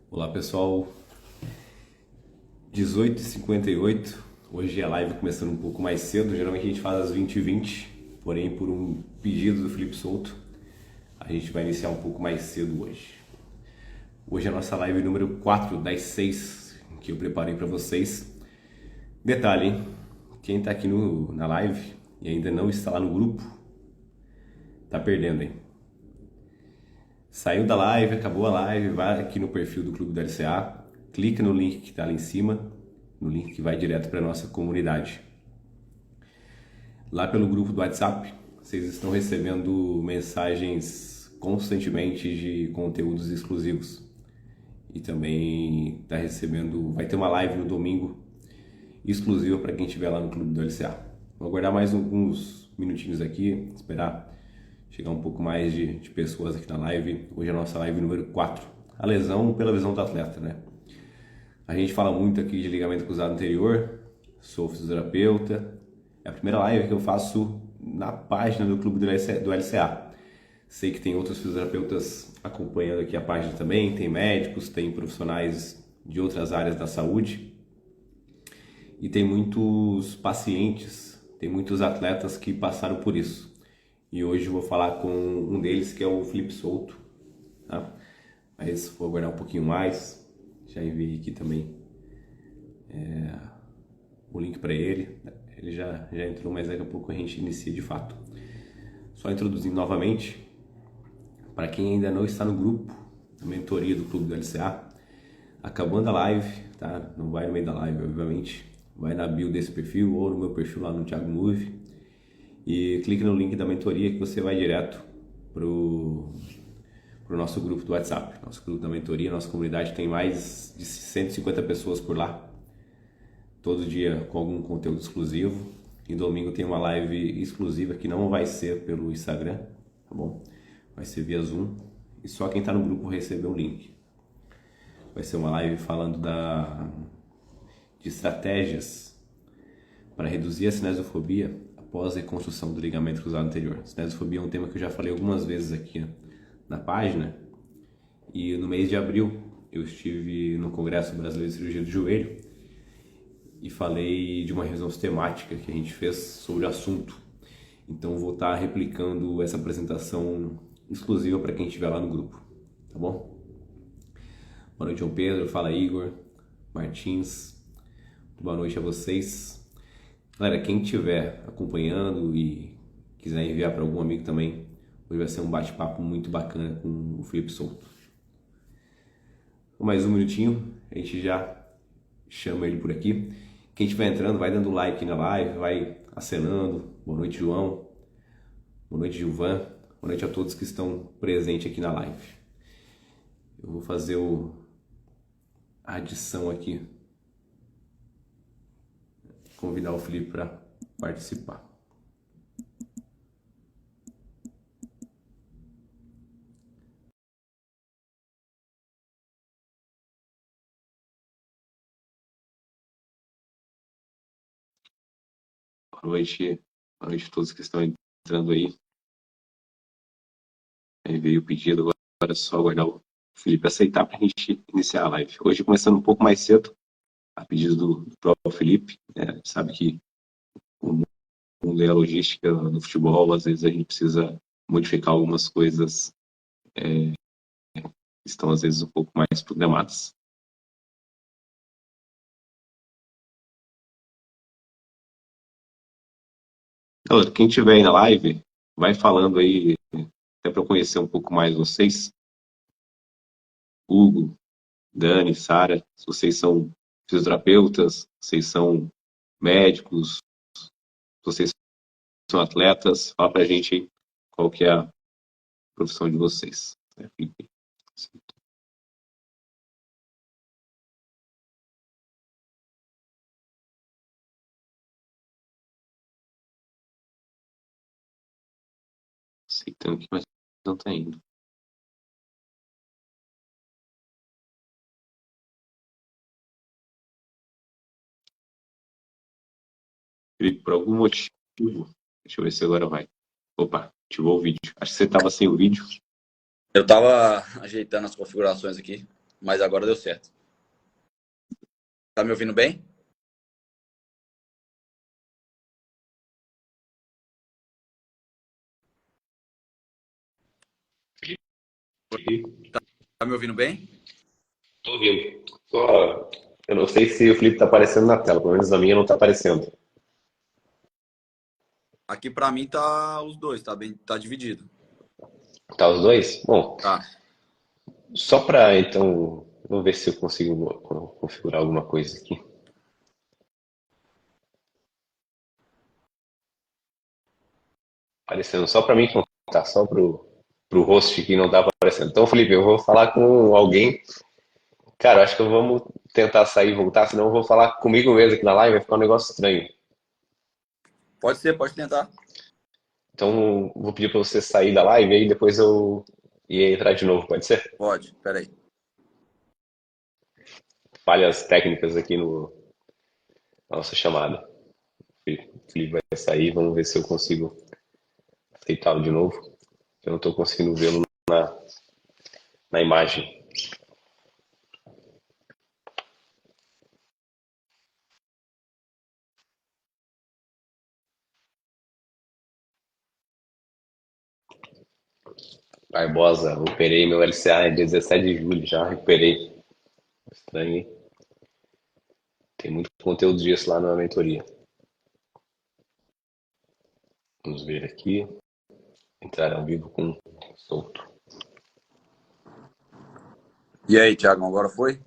Olá pessoal, 18h58. Hoje a live começando um pouco mais cedo. Geralmente a gente faz às 20h20, porém por um pedido do Felipe Souto, a gente vai iniciar um pouco mais cedo hoje. Hoje é a nossa live número 4 das 6 que eu preparei para vocês. Detalhe, hein? Quem está aqui na live e ainda não está lá no grupo, tá perdendo, hein? Saiu da live, acabou a live, vai aqui no perfil do Clube da LCA, clica no link que está ali em cima, no link que vai direto para a nossa comunidade. Lá pelo grupo do WhatsApp, vocês estão recebendo mensagens constantemente de conteúdos exclusivos. E também está recebendo, vai ter uma live no domingo exclusiva para quem estiver lá no Clube do LCA. Vou aguardar mais alguns minutinhos aqui, esperar chegar um pouco mais de pessoas aqui na live. Hoje é a nossa live número 4. A lesão pela visão do atleta, né? A gente fala muito aqui de ligamento cruzado anterior, sou fisioterapeuta. É a primeira live que eu faço na página do Clube do LCA. Sei que tem outros fisioterapeutas acompanhando aqui a página também, tem médicos, tem profissionais de outras áreas da saúde. E tem muitos pacientes, tem muitos atletas que passaram por isso. E hoje eu vou falar com um deles, que é o Felipe Souto, tá? Mas vou aguardar um pouquinho mais. Já enviei aqui também o link para ele. Ele já entrou, mas daqui a pouco a gente inicia de fato. Só introduzindo novamente, para quem ainda não está no grupo, a mentoria do Clube do LCA, acabando a live, tá? Não vai no meio da live, obviamente. Vai na bio desse perfil ou no meu perfil lá no Thiago Move e clique no link da mentoria que você vai direto pro nosso grupo do WhatsApp. Nosso grupo da mentoria, nossa comunidade tem mais de 150 pessoas por lá. Todo dia com algum conteúdo exclusivo. E domingo tem uma live exclusiva que não vai ser pelo Instagram, tá bom? Vai ser via Zoom. E só quem está no grupo recebeu o link. Vai ser uma live falando de estratégias para reduzir a cinesiofobia após a reconstrução do ligamento cruzado anterior. Cinesiofobia é um tema que eu já falei algumas vezes aqui na página. E no mês de abril eu estive no Congresso Brasileiro de Cirurgia do Joelho e falei de uma revisão sistemática que a gente fez sobre o assunto. Então vou estar replicando essa apresentação exclusiva para quem estiver lá no grupo, tá bom? Boa noite, João Pedro. Fala, Igor Martins. Boa noite a vocês. Galera, quem estiver acompanhando e quiser enviar para algum amigo também, hoje vai ser um bate-papo muito bacana com o Felipe Souto. Mais um minutinho, a gente já chama ele por aqui. Quem estiver entrando, vai dando like na live, vai acenando. Boa noite, João. Boa noite, Gilvan. Boa noite a todos que estão presentes aqui na live. Eu vou fazer a adição aqui. Convidar o Felipe para participar. Boa noite a todos que estão entrando aí. Aí veio o pedido, agora é só aguardar o Felipe aceitar para a gente iniciar a live. Hoje começando um pouco mais cedo, a pedido do próprio Felipe, né? Sabe que o mundo é a logística no futebol, às vezes a gente precisa modificar algumas coisas que estão às vezes um pouco mais programadas. Galera, quem estiver aí na live, vai falando aí, até para eu conhecer um pouco mais vocês. Hugo, Dani, Sara, se vocês são fisioterapeutas, vocês são médicos, se vocês são atletas, fala pra gente aí qual que é a profissão de vocês. Felipe. Aceitando aqui, mas não tá indo. Felipe, por algum motivo, deixa eu ver se agora vai. Opa, ativou o vídeo. Acho que você tava sem o vídeo. Eu tava ajeitando as configurações aqui. mas agora deu certo. Tá me ouvindo bem? Tá me ouvindo bem? Tô ouvindo. Eu não sei se o Felipe tá aparecendo na tela, pelo menos a minha não tá aparecendo. Aqui para mim tá os dois, tá dividido. Tá os dois? Bom, Tá. só para então, vamos ver se eu consigo configurar alguma coisa aqui. Aparecendo só para mim que não tá, só pro host que não tá aparecendo. Então, Felipe, eu vou falar com alguém. Cara, acho que vamos tentar sair e voltar, senão eu vou falar comigo mesmo aqui na live, vai ficar um negócio estranho. Pode ser, pode tentar. Então, vou pedir para você sair da live e aí depois eu ia entrar de novo, pode ser? Pode, peraí. Falhas técnicas aqui na nossa chamada. O Felipe vai sair, vamos ver se eu consigo aceitá-lo de novo. Eu não estou conseguindo vê-lo na imagem. Barbosa, operei meu LCA em 17 de julho, já recuperei. Estranho, hein? Tem muito conteúdo disso lá na mentoria. Vamos ver aqui. Entrar ao vivo com solto. E aí, Thiago, agora foi?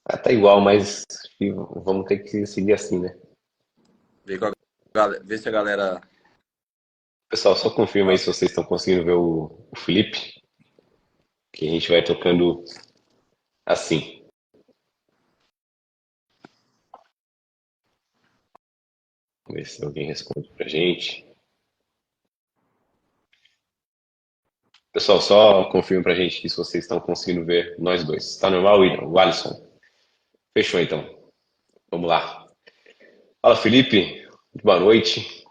Ah, tá igual, mas vamos ter que seguir assim, né? Vê se a galera. Pessoal, só confirma aí se vocês estão conseguindo ver o Felipe, que a gente vai tocando assim. Vamos ver se alguém responde pra gente. Pessoal, só confirma pra gente aqui se vocês estão conseguindo ver nós dois. Tá normal, William? O Alisson? Fechou então. Vamos lá. Fala, Felipe. Boa noite.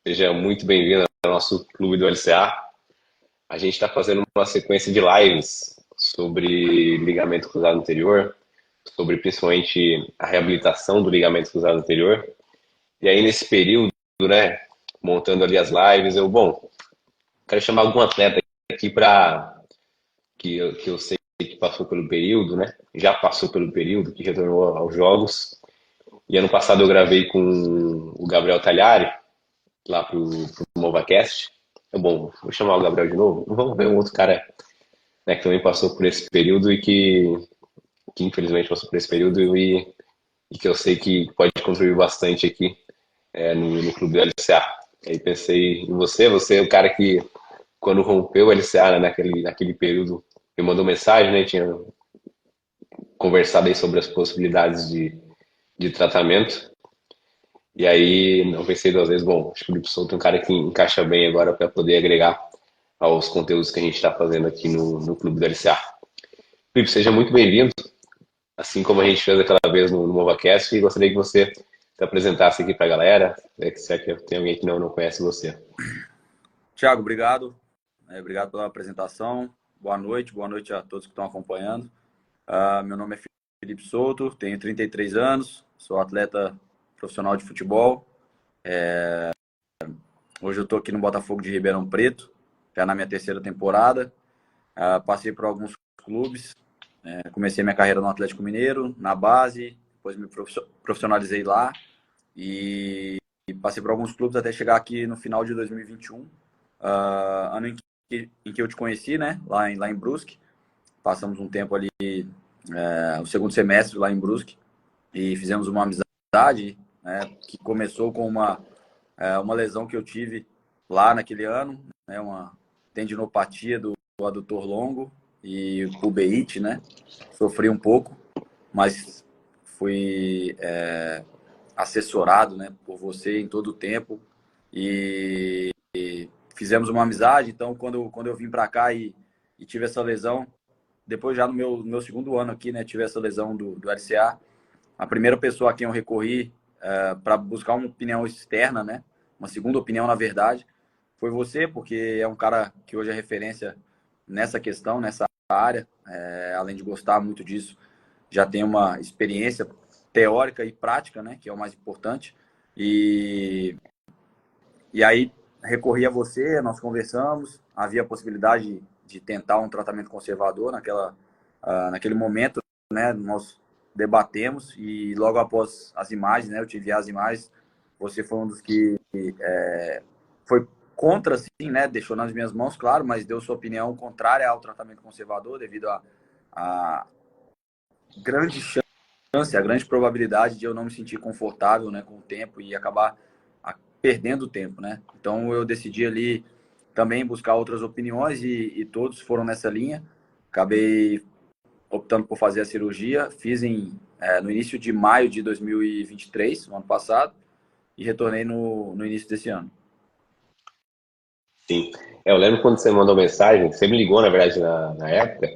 Seja muito bem-vindo ao nosso clube do LCA. A gente está fazendo uma sequência de lives sobre ligamento cruzado anterior, sobre principalmente a reabilitação do ligamento cruzado anterior. E aí, nesse período, né, montando ali as lives, quero chamar algum atleta aqui para que eu sei que passou pelo período, né? Já passou pelo período, que retornou aos jogos. E ano passado eu gravei com o Gabriel Talhari, lá pro MovaCast. Vou chamar o Gabriel de novo. Vamos ver um outro cara, né, que também passou por esse período e que infelizmente passou por esse período e que eu sei que pode contribuir bastante aqui no clube do LCA. Aí pensei em você é o cara que, quando rompeu o LCA, né, naquele período, me mandou mensagem, né, tinha conversado aí sobre as possibilidades de tratamento. E aí não pensei duas vezes, acho que o Felipe Souto é um cara que encaixa bem agora para poder agregar aos conteúdos que a gente está fazendo aqui no Clube do LCA. Felipe, seja muito bem-vindo, assim como a gente fez aquela vez no MovaCast, e gostaria que você se apresentasse aqui para a galera, se é que tem alguém que não conhece você. Thiago, obrigado. Obrigado pela apresentação. Boa noite a todos que estão acompanhando. Meu nome é Felipe Souto, tenho 33 anos, sou atleta profissional de futebol. Hoje eu estou aqui no Botafogo de Ribeirão Preto, já na minha terceira temporada. Passei por alguns clubes, comecei minha carreira no Atlético Mineiro, na base, depois me profissionalizei lá e passei por alguns clubes até chegar aqui no final de 2021, ano em que eu te conheci, né, lá em Brusque. Passamos um tempo ali, o segundo semestre lá em Brusque, e fizemos uma amizade, né, que começou com uma lesão que eu tive lá naquele ano, né, uma tendinopatia do adutor longo e pubeite, né? Sofri um pouco, mas fui assessorado, né, por você em todo o tempo e fizemos uma amizade. Então, quando eu vim para cá e tive essa lesão, depois já no meu segundo ano aqui, né, tive essa lesão do LCA, a primeira pessoa a quem eu recorri para buscar uma opinião externa, né, uma segunda opinião, na verdade, foi você, porque é um cara que hoje é referência nessa questão, nessa área, além de gostar muito disso, já tenho uma experiência teórica e prática, né, que é o mais importante. E aí recorri a você, nós conversamos, havia a possibilidade de tentar um tratamento conservador naquele momento, né, nós debatemos e logo após as imagens, né, eu te enviei as imagens, você foi um dos que foi contra, sim, né, deixou nas minhas mãos, claro, mas deu sua opinião contrária ao tratamento conservador devido a grande chance, a grande probabilidade de eu não me sentir confortável, né, com o tempo e acabar perdendo tempo, né? Então eu decidi ali também buscar outras opiniões e todos foram nessa linha. Acabei optando por fazer a cirurgia, fiz no início de maio de 2023, no ano passado, e retornei no início desse ano. Sim. Eu lembro quando você mandou mensagem, você me ligou, na verdade, na época,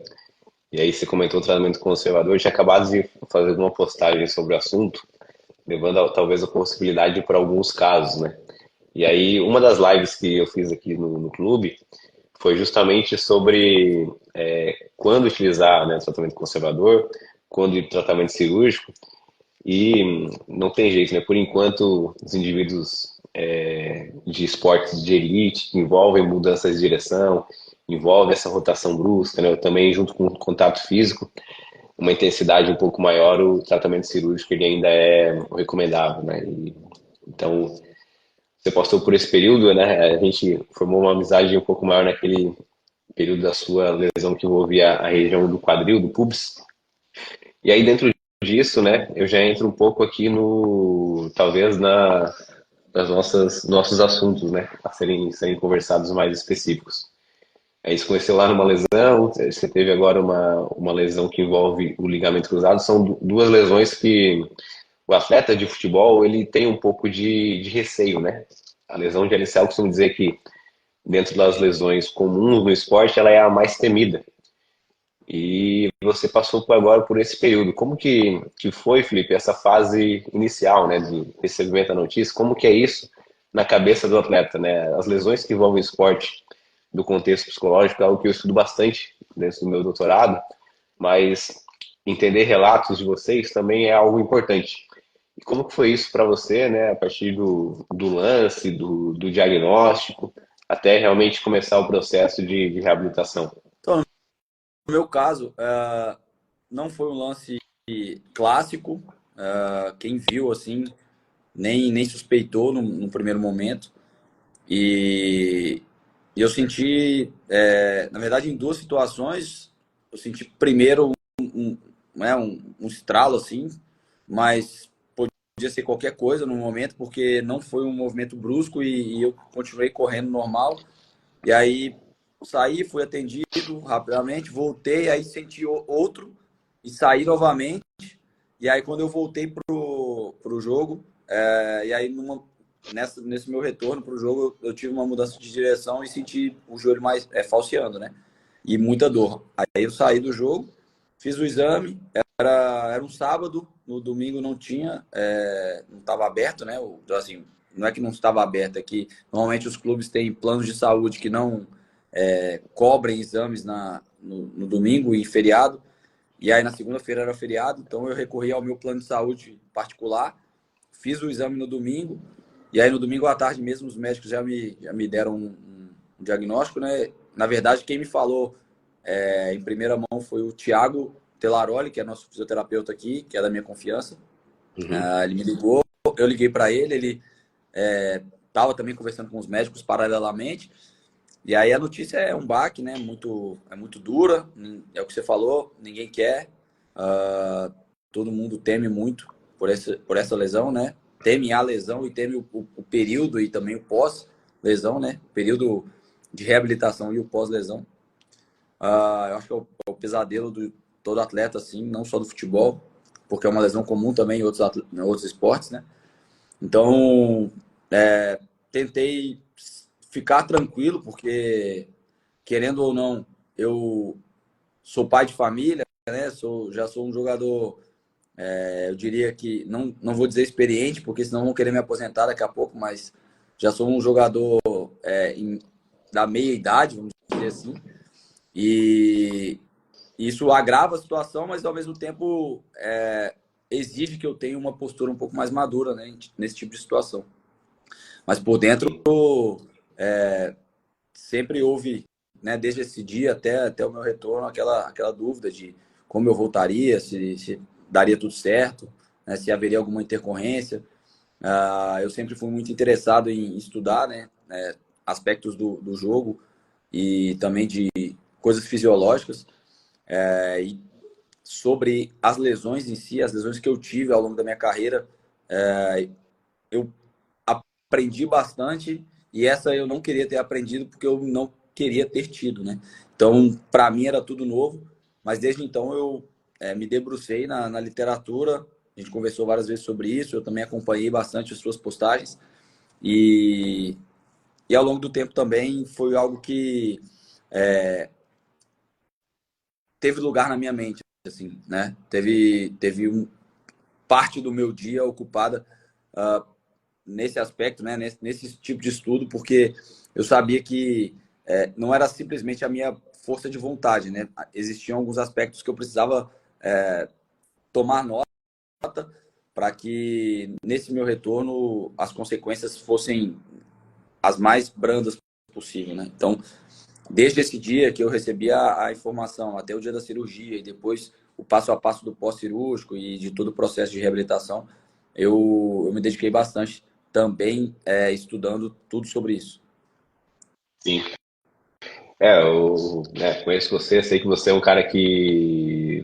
e aí você comentou o tratamento conservador. Eu tinha acabado de fazer uma postagem sobre o assunto, levando talvez a possibilidade para alguns casos, né? E aí, uma das lives que eu fiz aqui no clube foi justamente sobre quando utilizar, né, o tratamento conservador, quando ir para tratamento cirúrgico, e não tem jeito, né? Por enquanto, os indivíduos de esportes de elite que envolvem mudanças de direção, envolve essa rotação brusca, né? Também junto com o contato físico, uma intensidade um pouco maior, o tratamento cirúrgico ele ainda é recomendável, né? Então, você passou por esse período, né? A gente formou uma amizade um pouco maior naquele período da sua lesão que envolvia a região do quadril, do pubis. E aí, dentro disso, né, eu já entro um pouco aqui talvez nas nossos assuntos, né, a serem conversados mais específicos. Aí você conheceu lá numa lesão, você teve agora uma lesão que envolve o ligamento cruzado, são duas lesões que o atleta de futebol, ele tem um pouco de receio, né? A lesão de ACL, eu costumo dizer que dentro das lesões comuns no esporte, ela é a mais temida. E você passou agora por esse período. Como que foi, Felipe, essa fase inicial, né, de recebimento da notícia? Como que é isso na cabeça do atleta, né? As lesões que envolvem esporte do contexto psicológico é algo que eu estudo bastante dentro do meu doutorado, mas entender relatos de vocês também é algo importante. E como que foi isso para você, né, a partir do lance, do diagnóstico, até realmente começar o processo de reabilitação? Então, no meu caso, não foi um lance clássico. Quem viu, assim, nem suspeitou no primeiro momento. E eu senti, na verdade, em duas situações, eu senti primeiro um estralo, assim, mas podia ser qualquer coisa no momento, porque não foi um movimento brusco e eu continuei correndo normal. E aí saí, fui atendido rapidamente, voltei, aí senti outro e saí novamente. E aí quando eu voltei pro jogo, e aí nesse meu retorno pro jogo, eu tive uma mudança de direção e senti o joelho mais falseando, né? E muita dor. Aí eu saí do jogo, fiz o exame, era um sábado, no domingo não tinha, não estava aberto, né? Então, assim, não é que não estava aberto, é que normalmente os clubes têm planos de saúde que não cobrem exames no domingo e feriado. E aí na segunda-feira era feriado, então eu recorri ao meu plano de saúde particular, fiz o exame no domingo, e aí no domingo à tarde mesmo os médicos já me deram um diagnóstico, né? Na verdade, quem me falou em primeira mão foi o Thiago Telaroli, que é nosso fisioterapeuta aqui, que é da minha confiança. Uhum. Ele me ligou, eu liguei para ele estava também conversando com os médicos paralelamente. E aí a notícia é um baque, né? É muito dura, é o que você falou, ninguém quer. Todo mundo teme muito por essa lesão, né? Teme a lesão e teme o período e também o pós-lesão, né? O período de reabilitação e o pós-lesão. Eu acho que é o pesadelo de todo atleta, assim, não só do futebol, porque é uma lesão comum também em outros esportes, né? Então, tentei ficar tranquilo, porque, querendo ou não, eu sou pai de família, né? Já sou um jogador, eu diria que, não vou dizer experiente, porque senão vão querer me aposentar daqui a pouco, mas já sou um jogador da meia idade, vamos dizer assim. E isso agrava a situação, mas ao mesmo tempo exige que eu tenha uma postura um pouco mais madura, né, nesse tipo de situação. Mas por dentro, sempre houve, né, desde esse dia até o meu retorno, aquela dúvida de como eu voltaria, se daria tudo certo, né, se haveria alguma intercorrência. Eu sempre fui muito interessado em estudar, né, aspectos do jogo e também de coisas fisiológicas. E sobre as lesões em si, as lesões que eu tive ao longo da minha carreira, eu aprendi bastante e essa eu não queria ter aprendido porque eu não queria ter tido, né? Então, para mim era tudo novo, mas desde então eu me debrucei na literatura, a gente conversou várias vezes sobre isso, eu também acompanhei bastante as suas postagens e, e ao longo do tempo também foi algo que teve lugar na minha mente, assim, né? Teve parte do meu dia ocupada nesse aspecto, né? Nesse tipo de estudo, porque eu sabia que não era simplesmente a minha força de vontade, né? Existiam alguns aspectos que eu precisava tomar nota para que nesse meu retorno as consequências fossem as mais brandas possível, né? Então, desde esse dia que eu recebi a informação, até o dia da cirurgia e depois o passo a passo do pós-cirúrgico e de todo o processo de reabilitação, eu me dediquei bastante também estudando tudo sobre isso. Sim. Eu conheço você, sei que você é um cara que,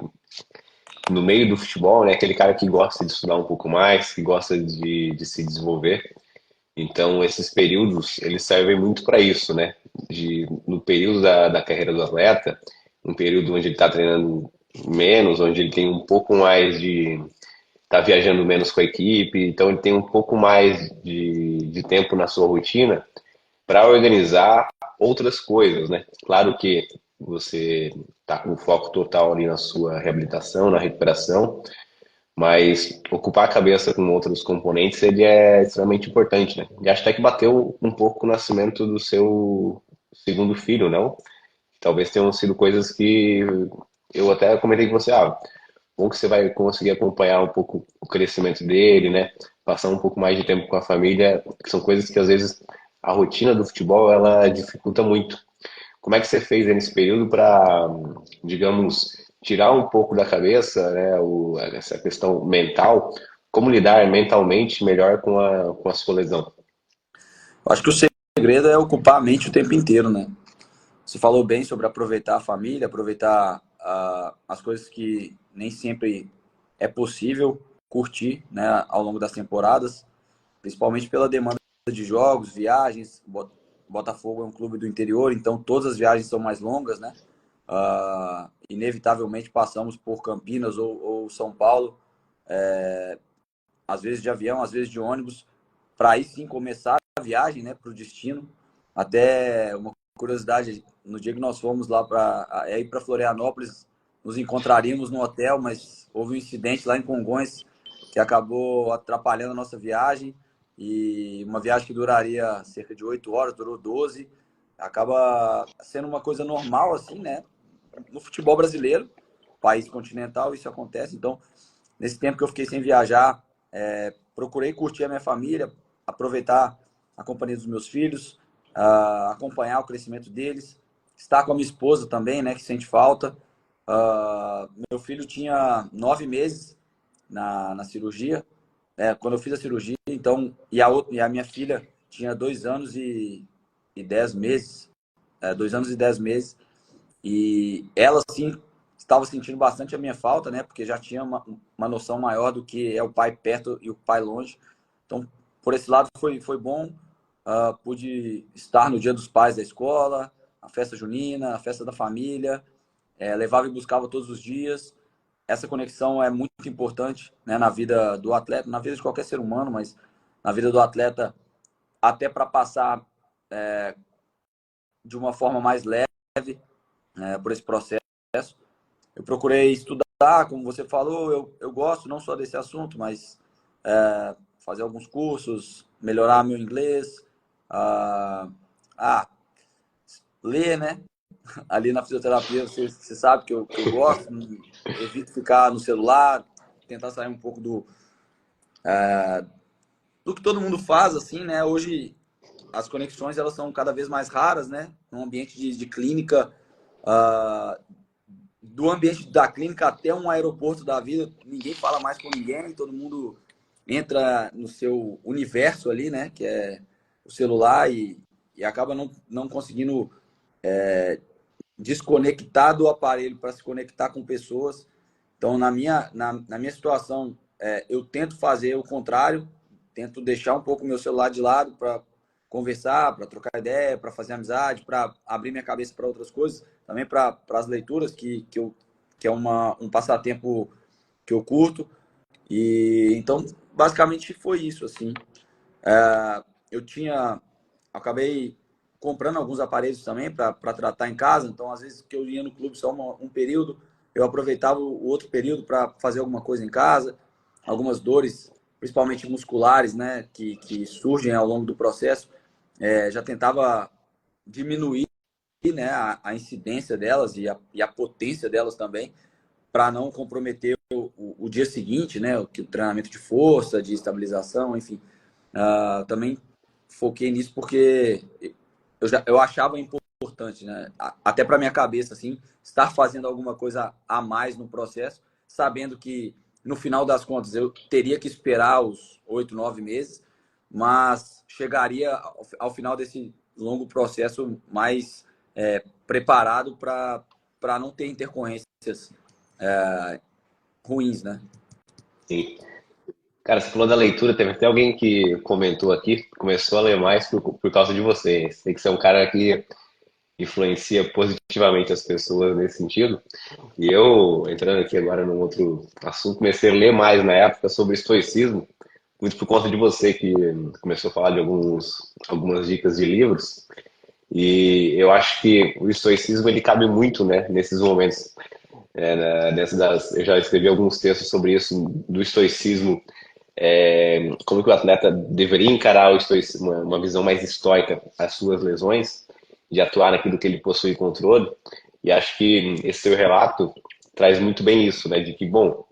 no meio do futebol, né, aquele cara que gosta de estudar um pouco mais, que gosta de se desenvolver. Então, esses períodos, eles servem muito para isso, né? No período da carreira do atleta, um período onde ele está treinando menos, onde ele tem um pouco mais de... Está viajando menos com a equipe, então ele tem um pouco mais de tempo na sua rotina para organizar outras coisas, né? Claro que você está com foco total ali na sua reabilitação, na recuperação, mas ocupar a cabeça com outros componentes ele é extremamente importante, né? E acho até que bateu um pouco com o nascimento do seu segundo filho, não? Talvez tenham sido coisas que eu até comentei com você, bom que você vai conseguir acompanhar um pouco o crescimento dele, né? Passar um pouco mais de tempo com a família, que são coisas que às vezes a rotina do futebol ela dificulta muito. Como é que você fez aí nesse período para, digamos, tirar um pouco da cabeça, né, essa questão mental? Como lidar mentalmente melhor com a sua lesão? Eu acho que o segredo é ocupar a mente o tempo inteiro, né? Você falou bem sobre aproveitar a família, aproveitar as coisas que nem sempre é possível curtir, né, ao longo das temporadas, principalmente pela demanda de jogos, viagens. Botafogo é um clube do interior, então todas as viagens são mais longas, né? Inevitavelmente passamos por Campinas ou São Paulo, às vezes de avião, às vezes de ônibus, para aí sim começar a viagem, né, para o destino. Até uma curiosidade, no dia que nós fomos lá para ir para Florianópolis, nos encontraríamos no hotel, mas houve um incidente lá em Congonhas que acabou atrapalhando a nossa viagem, e uma viagem que duraria cerca de 8 horas, durou 12. Acaba sendo uma coisa normal, assim, né? No futebol brasileiro, país continental, isso acontece. Então, nesse tempo que eu fiquei sem viajar, procurei curtir a minha família, aproveitar a companhia dos meus filhos, acompanhar o crescimento deles, estar com a minha esposa também, né, que sente falta. Meu filho tinha 9 meses na cirurgia, quando eu fiz a cirurgia, então, e a minha filha tinha 2 anos e 10 meses, 2 anos e 10 meses, e ela, sim, estava sentindo bastante a minha falta, né? Porque já tinha uma noção maior do que é o pai perto e o pai longe. Então, por esse lado, foi bom. Pude estar no Dia dos Pais da escola, a festa junina, a festa da família. Levava e buscava todos os dias. Essa conexão é muito importante, né, na vida do atleta, na vida de qualquer ser humano, mas na vida do atleta, até para passar de uma forma mais leve por esse processo. Eu procurei estudar, como você falou, eu gosto não só desse assunto, mas fazer alguns cursos, melhorar meu inglês, ler, né? ali na fisioterapia, você sabe que eu gosto, evito ficar no celular, tentar sair um pouco do que todo mundo faz, assim, né? Hoje as conexões elas são cada vez mais raras, né? No ambiente de clínica, uh, do ambiente da clínica até um aeroporto da vida, ninguém fala mais com ninguém, todo mundo entra no seu universo ali, né? Que é o celular e acaba não conseguindo desconectar do aparelho para se conectar com pessoas. Então, na minha situação, eu tento fazer o contrário, tento deixar um pouco o meu celular de lado para conversar, para trocar ideia, para fazer amizade, para abrir minha cabeça para outras coisas, também para as leituras, que é um passatempo que eu curto. E então, basicamente foi isso, assim. Eu acabei comprando alguns aparelhos também para tratar em casa. Então, às vezes que eu ia no clube só um período, eu aproveitava o outro período para fazer alguma coisa em casa. Algumas dores, principalmente musculares, né, que surgem ao longo do processo, já tentava diminuir, né, a incidência delas e a potência delas também, para não comprometer o dia seguinte, né, o treinamento de força, de estabilização, enfim. Também foquei nisso porque eu achava importante, né? Até para minha cabeça, assim, estar fazendo alguma coisa a mais no processo, sabendo que no final das contas eu teria que esperar os 8, 9 meses, mas chegaria ao final desse longo processo mais preparado para não ter intercorrências ruins, né? Sim. Cara, você falou da leitura, teve até alguém que comentou aqui, começou a ler mais por causa de você. Você tem que ser um cara que influencia positivamente as pessoas nesse sentido. E eu, entrando aqui agora num outro assunto, comecei a ler mais na época sobre estoicismo, muito por conta de você que começou a falar de algumas dicas de livros. E eu acho que o estoicismo ele cabe muito, né, nesses momentos. Eu já escrevi alguns textos sobre isso, do estoicismo, como que o atleta deveria encarar o estoicismo, uma visão mais estoica às suas lesões, de atuar naquilo que ele possui controle. E acho que esse seu relato traz muito bem isso, né? De que, bom,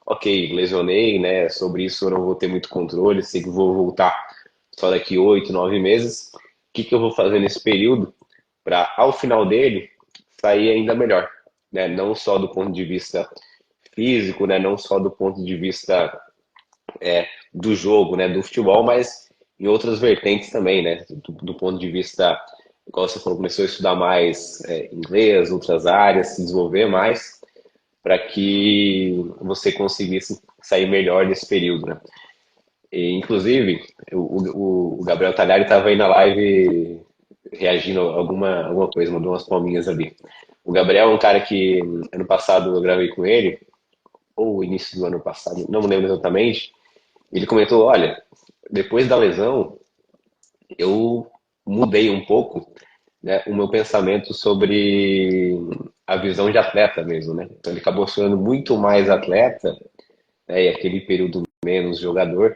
ok, lesionei, né? Sobre isso eu não vou ter muito controle, sei que vou voltar só daqui 8, 9 meses. O que que eu vou fazer nesse período para, ao final dele, sair ainda melhor, né? Não só do ponto de vista físico, né? Não só do ponto de vista do jogo, né? Do futebol, mas em outras vertentes também, né? Do ponto de vista, igual você falou, começou a estudar mais inglês, outras áreas, se desenvolver mais, para que você conseguisse sair melhor nesse período, né? E, inclusive, o Gabriel Talhari estava aí na live reagindo a alguma coisa, mandou umas palminhas ali. O Gabriel é um cara que ano passado eu gravei com ele, ou início do ano passado, não me lembro exatamente. Ele comentou: olha, depois da lesão, eu mudei um pouco, né, o meu pensamento sobre a visão de atleta mesmo, né? Então ele acabou sendo muito mais atleta, né, e aquele período menos jogador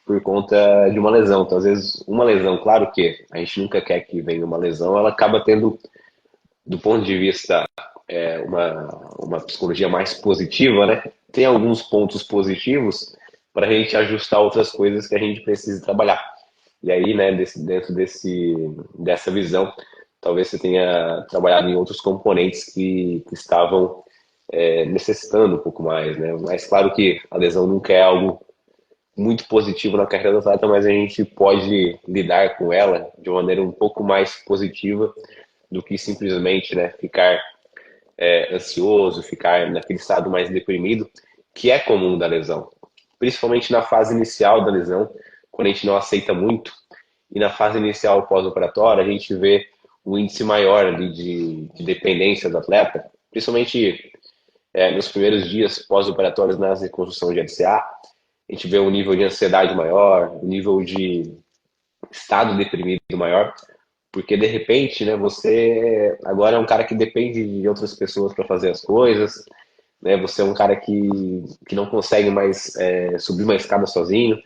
por conta de uma lesão. Então, às vezes, uma lesão, claro que a gente nunca quer que venha uma lesão, ela acaba tendo, do ponto de vista uma psicologia mais positiva, né? Tem alguns pontos positivos para a gente ajustar outras coisas que a gente precisa trabalhar. E aí, né, dentro dessa visão, talvez você tenha trabalhado em outros componentes que estavam necessitando um pouco mais, né? Mas claro que a lesão nunca é algo muito positivo na carreira do atleta, mas a gente pode lidar com ela de uma maneira um pouco mais positiva do que simplesmente, né, ficar ansioso, ficar naquele estado mais deprimido, que é comum da lesão. Principalmente na fase inicial da lesão, quando a gente não aceita muito, e na fase inicial pós-operatória, a gente vê um índice maior ali de dependência do atleta, principalmente nos primeiros dias pós-operatórios na reconstrução de LCA, a gente vê um nível de ansiedade maior, um nível de estado deprimido maior, porque de repente, né, você agora é um cara que depende de outras pessoas para fazer as coisas, né? Você é um cara que não consegue mais subir uma escada sozinho.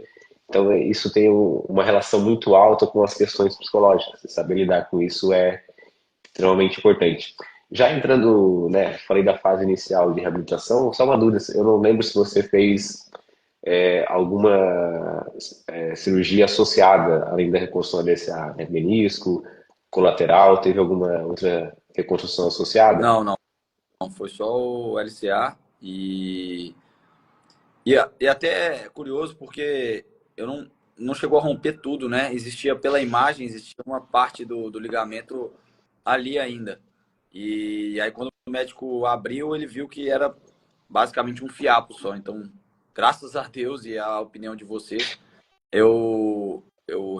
Então isso tem uma relação muito alta com as questões psicológicas. Saber lidar com isso é extremamente importante. Já entrando, né, falei da fase inicial de reabilitação, só uma dúvida, eu não lembro se você fez alguma cirurgia associada, além da reconstrução DCA, né, menisco, colateral, teve alguma outra reconstrução associada? Não, não, não, foi só o LCA e até é curioso porque eu não chegou a romper tudo, né? Existia pela imagem, existia uma parte do ligamento ali ainda. E aí quando o médico abriu, ele viu que era basicamente um fiapo só. Então, graças a Deus e à opinião de vocês, eu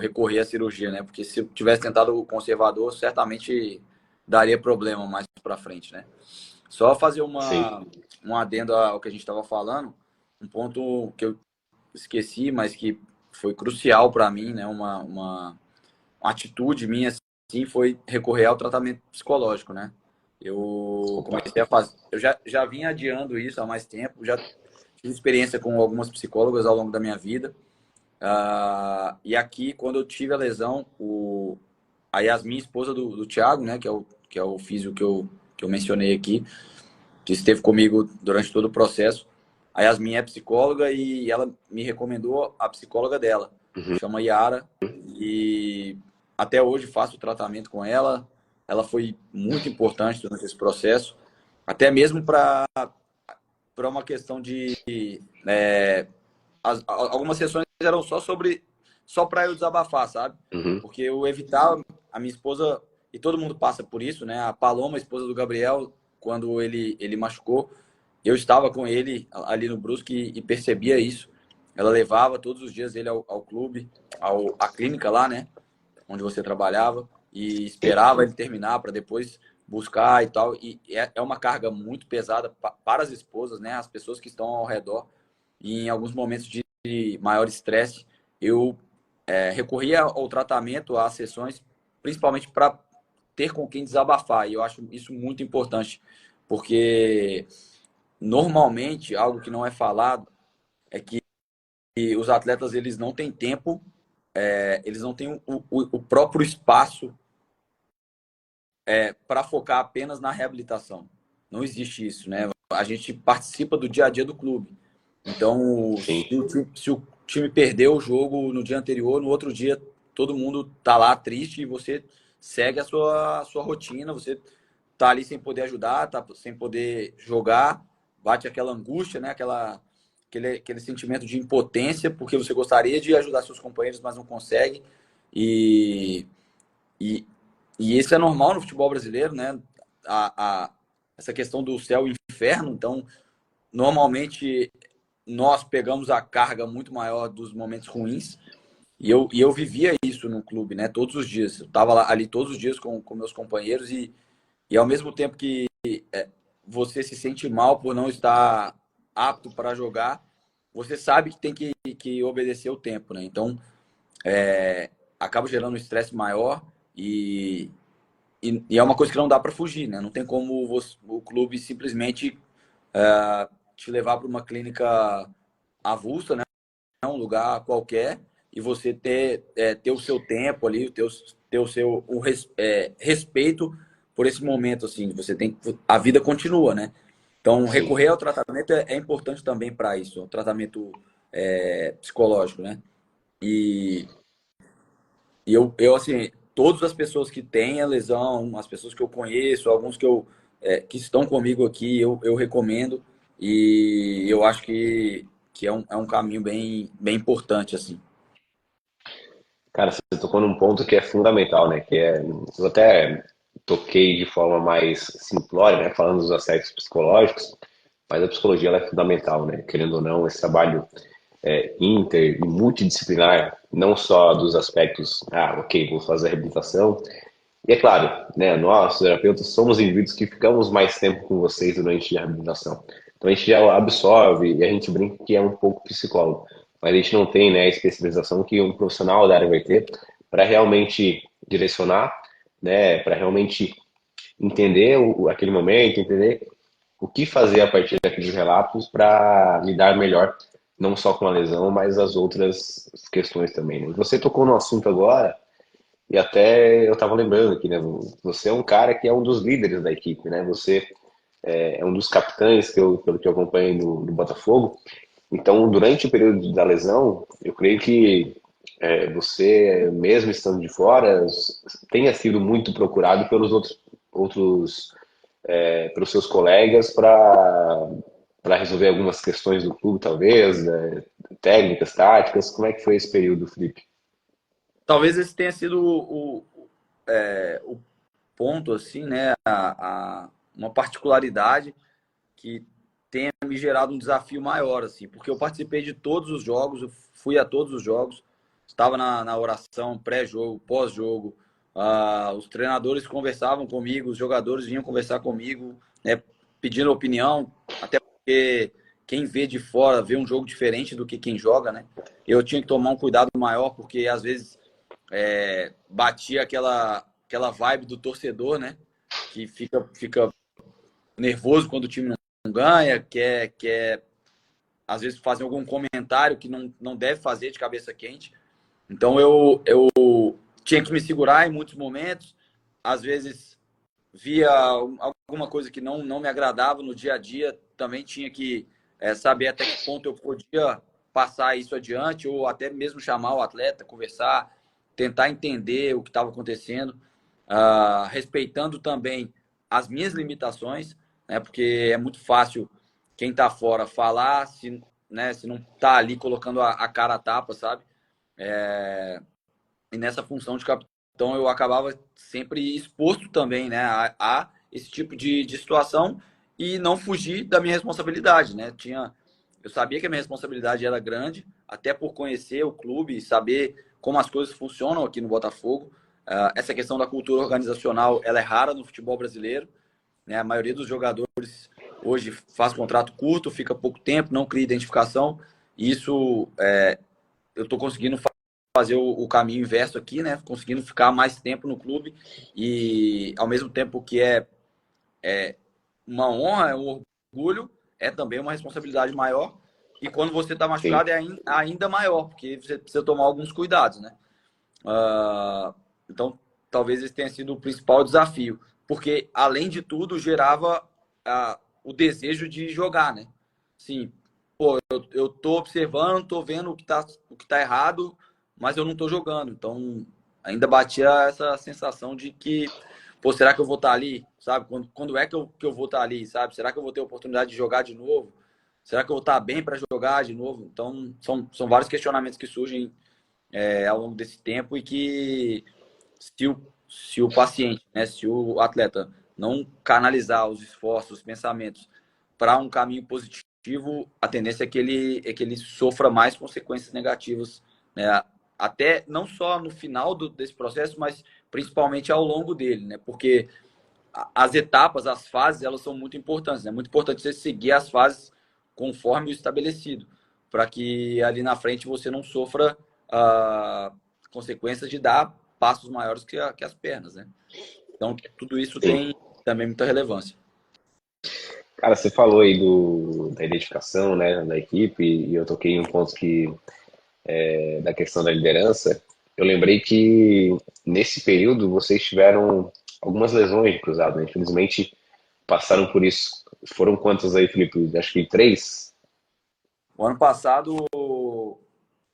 recorri à cirurgia, né? Porque se eu tivesse tentado o conservador, certamente daria problema mais para frente, né? Só fazer Sim, um adendo ao que a gente estava falando, um ponto que eu esqueci, mas que foi crucial para mim, né? Uma atitude minha, assim, foi recorrer ao tratamento psicológico, né? Eu opa, comecei a fazer, eu já vinha adiando isso há mais tempo, já tive experiência com algumas psicólogas ao longo da minha vida. E aqui, quando eu tive a lesão, a Yasmin, esposa do Thiago, né, que é o físio que eu mencionei aqui, que esteve comigo durante todo o processo. A Yasmin é psicóloga e ela me recomendou a psicóloga dela, uhum, chama Yara, e até hoje faço o tratamento com ela. Ela foi muito importante durante esse processo, até mesmo para uma questão de algumas sessões eram só para eu desabafar, sabe? uhum, Porque eu evitava a minha esposa, e todo mundo passa por isso, né? A Paloma, a esposa do Gabriel, quando ele machucou, eu estava com ele ali no Brusque e percebia isso. Ela levava todos os dias ele ao clube, à clínica lá, né? Onde você trabalhava, e sim, esperava ele terminar para depois buscar e tal. E é uma carga muito pesada para as esposas, né? As pessoas que estão ao redor. E em alguns momentos de maior estresse, eu recorria ao tratamento, às sessões, principalmente para ter com quem desabafar. E eu acho isso muito importante, porque normalmente algo que não é falado é que os atletas eles não têm tempo, eles não têm o próprio espaço para focar apenas na reabilitação. Não existe isso, né? A gente participa do dia a dia do clube. Então, sim, se o time perdeu o jogo no dia anterior, no outro dia todo mundo tá lá triste e você segue a sua rotina, você tá ali sem poder ajudar, tá sem poder jogar, bate aquela angústia, né? Aquele sentimento de impotência, porque você gostaria de ajudar seus companheiros, mas não consegue. E, e, e isso é normal no futebol brasileiro, né? Essa questão do céu e inferno. Então, normalmente nós pegamos a carga muito maior dos momentos ruins. E eu vivia isso no clube, né? Todos os dias. Eu estava ali todos os dias com meus companheiros e ao mesmo tempo que você se sente mal por não estar apto para jogar, você sabe que tem que obedecer o tempo, né? Então, acaba gerando um estresse maior e é uma coisa que não dá para fugir, né? Não tem como o clube simplesmente te levar para uma clínica avulsa, né? Um lugar qualquer e você ter o seu tempo ali, ter o seu respeito por esse momento, assim. Você tem a vida continua, né? Então sim. recorrer ao tratamento é importante também para isso, o tratamento psicológico, né? E, e eu assim, todas as pessoas que têm a lesão, as pessoas que eu conheço, alguns que estão comigo aqui, eu recomendo e eu acho que é um caminho bem importante, assim. Cara, você tocou num ponto que é fundamental, né? Eu até toquei de forma mais simplória, né? Falando dos aspectos psicológicos, mas a psicologia ela é fundamental, né? Querendo ou não, esse trabalho inter e multidisciplinar, não só dos aspectos, ok, vou fazer a reabilitação. E é claro, né? Nós, terapeutas, somos indivíduos que ficamos mais tempo com vocês durante a reabilitação. Então a gente já absorve e a gente brinca que é um pouco psicólogo, mas a gente não tem, né, a especialização que um profissional da área vai ter para realmente direcionar, né, para realmente entender aquele momento, entender o que fazer a partir daqueles relatos para lidar melhor, não só com a lesão, mas as outras questões também. Né? Você tocou no assunto agora E até eu estava lembrando aqui, né? Você é um cara que é um dos líderes da equipe, né? Você é um dos capitães pelo que eu acompanhei no Botafogo. Então, durante o período da lesão, eu creio que você, mesmo estando de fora, tenha sido muito procurado pelos pelos seus colegas para resolver algumas questões do clube, talvez, né? Técnicas, táticas. Como é que foi esse período, Felipe? Talvez esse tenha sido o ponto, assim, né? Uma particularidade que tenha me gerado um desafio maior, assim, porque eu participei de todos os jogos, eu fui a todos os jogos, estava na oração, pré-jogo, pós-jogo, os treinadores conversavam comigo, os jogadores vinham conversar comigo, né, pedindo opinião, até porque quem vê de fora vê um jogo diferente do que quem joga, né? Eu tinha que tomar um cuidado maior, porque às vezes batia aquela vibe do torcedor, né? Que fica nervoso quando o time não ganha, quer às vezes fazer algum comentário que não deve fazer de cabeça quente. Então eu tinha que me segurar em muitos momentos, às vezes via alguma coisa que não me agradava no dia a dia, também tinha que saber até que ponto eu podia passar isso adiante, ou até mesmo chamar o atleta, conversar, tentar entender o que estava acontecendo, respeitando também as minhas limitações, né, porque é muito fácil quem está fora falar, se não está ali colocando a cara a tapa, sabe? E nessa função de capitão eu acabava sempre exposto também, né, a esse tipo de situação e não fugir da minha responsabilidade, né? Eu sabia que a minha responsabilidade era grande, até por conhecer o clube, saber como as coisas funcionam aqui no Botafogo. Essa questão da cultura organizacional, ela é rara no futebol brasileiro, né? A maioria dos jogadores hoje faz contrato curto, fica pouco tempo, não cria identificação. E isso eu estou conseguindo fazer o caminho inverso aqui, né? Conseguindo ficar mais tempo no clube e, ao mesmo tempo que é uma honra, é um orgulho, é também uma responsabilidade maior. E quando você está Sim, machucado é ainda maior, porque você precisa tomar alguns cuidados, né? Então, talvez esse tenha sido o principal desafio, porque, além de tudo, gerava o desejo de jogar, né? Sim, pô, eu tô observando, tô vendo o que tá errado, mas eu não tô jogando. Então, ainda batia essa sensação de que, pô, será que eu vou estar ali? Sabe? Quando é que eu vou estar ali? Sabe? Será que eu vou ter a oportunidade de jogar de novo? Será que eu vou estar bem para jogar de novo? Então, são vários questionamentos que surgem ao longo desse tempo e que se o paciente, né, se o atleta não canalizar os esforços, os pensamentos para um caminho positivo, a tendência é que ele sofra mais consequências negativas, né, até não só no final desse processo, mas principalmente ao longo dele, né, porque as etapas, as fases, elas são muito importantes, né, é muito importante você seguir as fases conforme o estabelecido, para que ali na frente você não sofra consequências de dar passos maiores que as pernas, né? Então, tudo isso sim. tem também muita relevância. Cara, você falou aí da identificação, né, da equipe, e eu toquei em um ponto que da questão da liderança. Eu lembrei que nesse período vocês tiveram algumas lesões de cruzado, né? Infelizmente passaram por isso. Foram quantas aí, Felipe? Acho que três? O ano passado,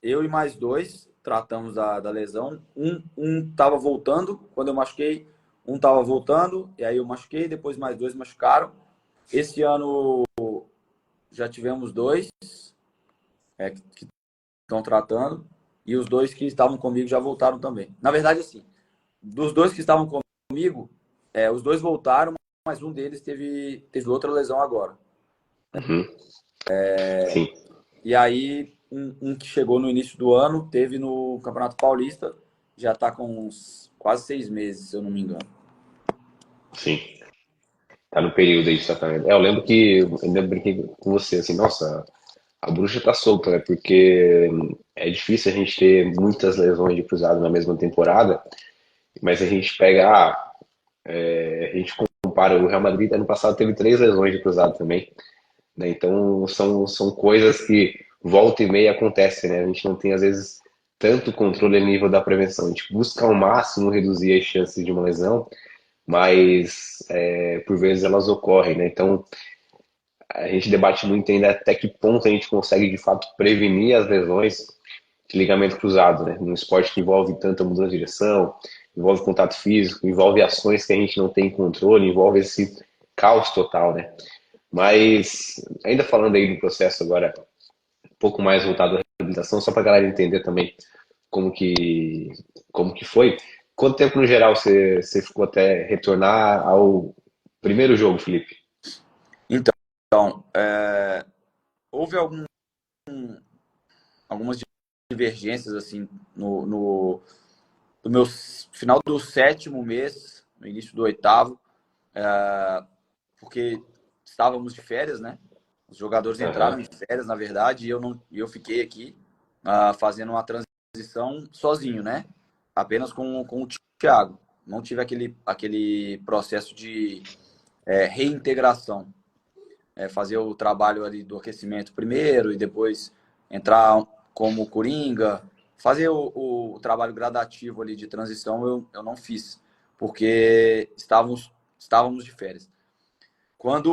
eu e mais dois tratamos da lesão. Um estava voltando quando eu machuquei, um estava voltando, e aí eu machuquei, depois mais dois machucaram. Esse ano já tivemos dois que estão tratando, e os dois que estavam comigo já voltaram também. Na verdade, assim, dos dois que estavam comigo, os dois voltaram, mas um deles teve outra lesão agora. Uhum. Sim, E aí, um que chegou no início do ano, teve no Campeonato Paulista, já está com uns quase 6 meses, se eu não me engano. sim. Tá no período aí de tratamento. Eu lembro que eu ainda brinquei com você, assim, nossa, a bruxa tá solta, né? Porque é difícil a gente ter muitas lesões de cruzado na mesma temporada, mas a gente pega, a gente compara, o Real Madrid ano passado teve 3 lesões de cruzado também, né? Então são coisas que volta e meia acontecem, né? A gente não tem às vezes tanto controle a nível da prevenção. A gente busca ao máximo reduzir as chances de uma lesão, mas por vezes elas ocorrem, né? Então a gente debate muito ainda até que ponto a gente consegue de fato prevenir as lesões de ligamento cruzado, né? Num esporte que envolve tanta mudança de direção, envolve contato físico, envolve ações que a gente não tem controle, envolve esse caos total, né? Mas ainda falando aí do processo agora, um pouco mais voltado à reabilitação, só para a galera entender também como que, como que foi. Quanto tempo no geral você ficou até retornar ao primeiro jogo, Felipe? Então, houve algumas divergências assim no meu final do 7º mês, no início do 8º, porque estávamos de férias, né? Os jogadores entraram de férias, na verdade, e eu fiquei aqui fazendo uma transição sozinho, né? Apenas com o Thiago. Não tive aquele processo de reintegração. Fazer o trabalho ali do aquecimento primeiro e depois entrar como coringa. Fazer o trabalho gradativo ali de transição eu não fiz, porque estávamos de férias. Quando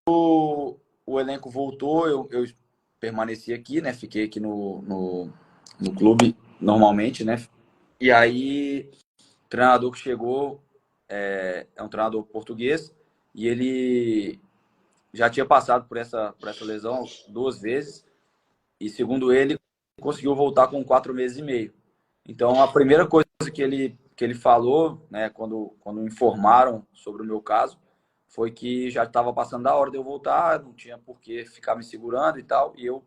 o elenco voltou, eu permaneci aqui, né? Fiquei aqui no clube normalmente, né? E aí, o treinador que chegou é um treinador português e ele já tinha passado por essa lesão 2 vezes e, segundo ele, conseguiu voltar com 4 meses e meio. Então, a primeira coisa que ele falou, né, quando informaram sobre o meu caso, foi que já estava passando da hora de eu voltar, não tinha por que ficar me segurando e tal, e eu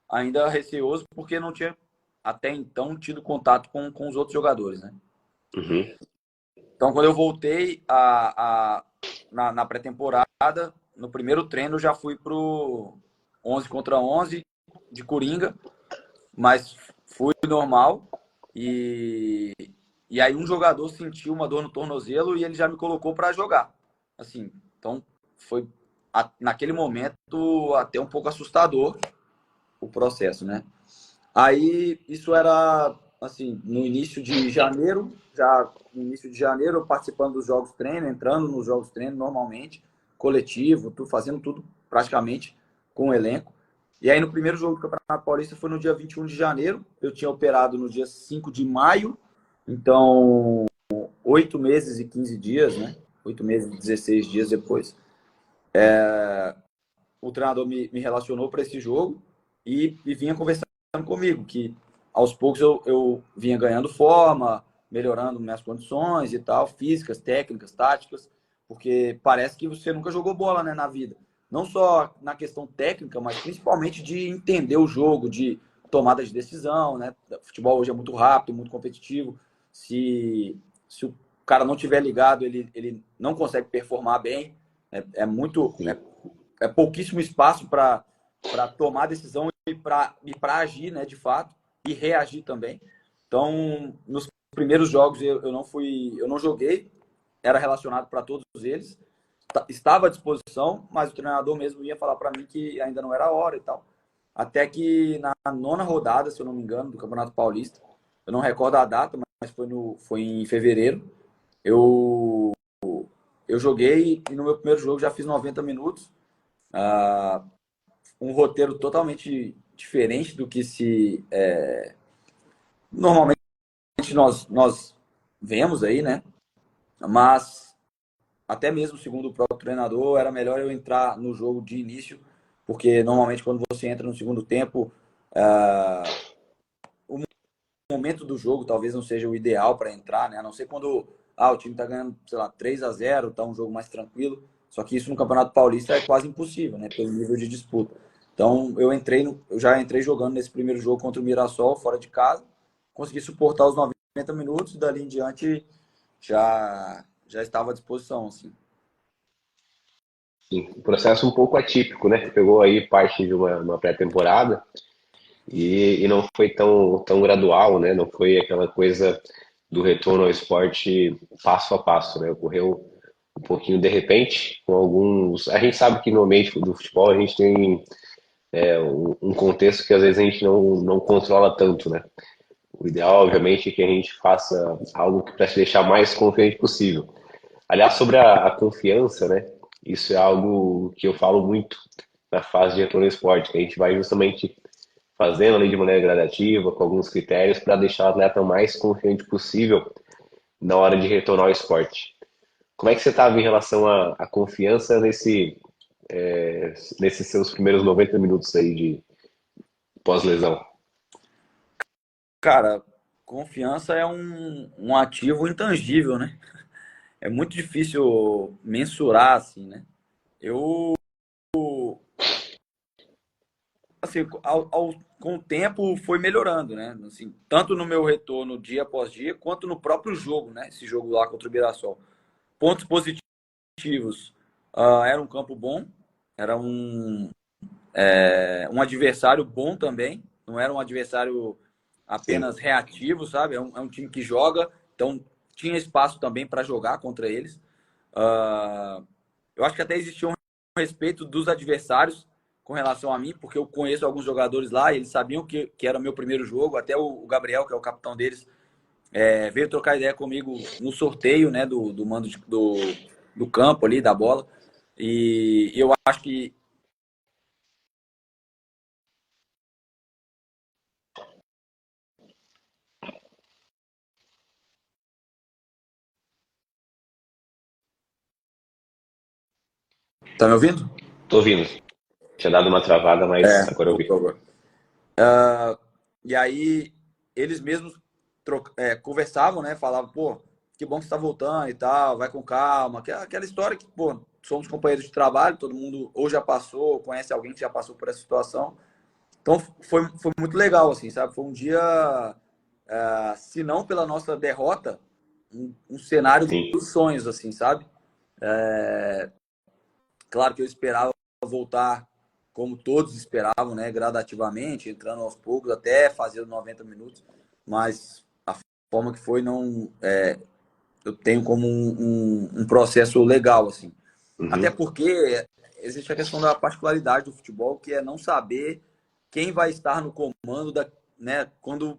ainda receoso porque não tinha até então tido contato com os outros jogadores, né? Uhum. Então, quando eu voltei na pré-temporada, no primeiro treino eu já fui pro 11 contra 11 de coringa, mas fui normal e aí um jogador sentiu uma dor no tornozelo e ele já me colocou para jogar. Assim, então foi naquele momento até um pouco assustador o processo, né? Aí isso era assim, no início de janeiro, eu participando dos jogos treino, entrando nos jogos treino normalmente, coletivo, fazendo tudo praticamente com o elenco. E aí no primeiro jogo do Campeonato Paulista foi no dia 21 de janeiro, eu tinha operado no dia 5 de maio, então 8 meses e 15 dias, né? 8 meses e 16 dias depois. O treinador me relacionou para esse jogo e vinha conversando comigo, que aos poucos eu vinha ganhando forma, melhorando minhas condições e tal, físicas, técnicas, táticas, porque parece que você nunca jogou bola, né, na vida. Não só na questão técnica, mas principalmente de entender o jogo, de tomada de decisão, né? O futebol hoje é muito rápido, muito competitivo. Se o cara não tiver ligado, ele não consegue performar bem. É pouquíssimo espaço para tomar decisão e para agir, né, de fato, e reagir também. Então, nos primeiros jogos eu não joguei, era relacionado para todos eles, estava à disposição, mas o treinador mesmo ia falar para mim que ainda não era a hora e tal. Até que na 9ª rodada, se eu não me engano, do Campeonato Paulista, eu não recordo a data, mas foi em fevereiro, eu joguei e no meu primeiro jogo já fiz 90 minutos, um roteiro totalmente diferente do que normalmente nós vemos aí, né? Mas até mesmo segundo o próprio treinador, era melhor eu entrar no jogo de início, porque normalmente quando você entra no segundo tempo, o momento do jogo talvez não seja o ideal para entrar, né? A não ser quando o time está ganhando, sei lá, 3-0, tá um jogo mais tranquilo. Só que isso no Campeonato Paulista é quase impossível, né? Pelo nível de disputa. Então eu já entrei jogando nesse primeiro jogo contra o Mirassol, fora de casa. Consegui suportar os 90 minutos, dali em diante já estava à disposição, assim. Sim, um processo um pouco atípico, né? Pegou aí parte de uma pré-temporada e não foi tão gradual, né? Não foi aquela coisa do retorno ao esporte passo a passo, né? Ocorreu um pouquinho de repente, com alguns. A gente sabe que no ambiente do futebol a gente tem um contexto que às vezes a gente não controla tanto, né? O ideal, obviamente, é que a gente faça algo para te deixar mais confiante possível. Aliás, sobre a confiança, né? Isso é algo que eu falo muito na fase de retorno ao esporte, que a gente vai justamente fazendo ali de maneira gradativa, com alguns critérios, para deixar o atleta o mais confiante possível na hora de retornar ao esporte. Como é que você estava em relação à confiança nesses seus primeiros 90 minutos aí de pós-lesão? Cara, confiança é um ativo intangível, né? É muito difícil mensurar, assim, né? Eu, assim, com o tempo foi melhorando, né? Assim, tanto no meu retorno dia após dia, quanto no próprio jogo, né? Esse jogo lá contra o Mirassol. Pontos positivos. Era um campo bom, era um adversário bom também, não era um adversário Sim. apenas reativo, sabe? É um time que joga, então tinha espaço também para jogar contra eles. Eu acho que até existia um respeito dos adversários com relação a mim, porque eu conheço alguns jogadores lá e eles sabiam que era o meu primeiro jogo. Até o Gabriel, que é o capitão deles, veio trocar ideia comigo no sorteio, né, do mando do campo ali, da bola. E eu acho que. Tá me ouvindo? Tô ouvindo. Tinha dado uma travada, mas agora eu vi. Voltou agora. E aí, eles mesmos conversavam, né? Falavam, pô, que bom que você tá voltando e tal, vai com calma. Aquela história que, pô, somos companheiros de trabalho, todo mundo ou já passou, conhece alguém que já passou por essa situação. Então, foi muito legal, assim, sabe? Foi um dia, se não pela nossa derrota, um cenário Sim. dos sonhos, assim, sabe? Claro que eu esperava voltar como todos esperavam, né, gradativamente, entrando aos poucos até fazer os 90 minutos, mas a forma que foi não eu tenho como um processo legal assim. Até Uhum. porque existe a questão da particularidade do futebol, que é não saber quem vai estar no comando né, quando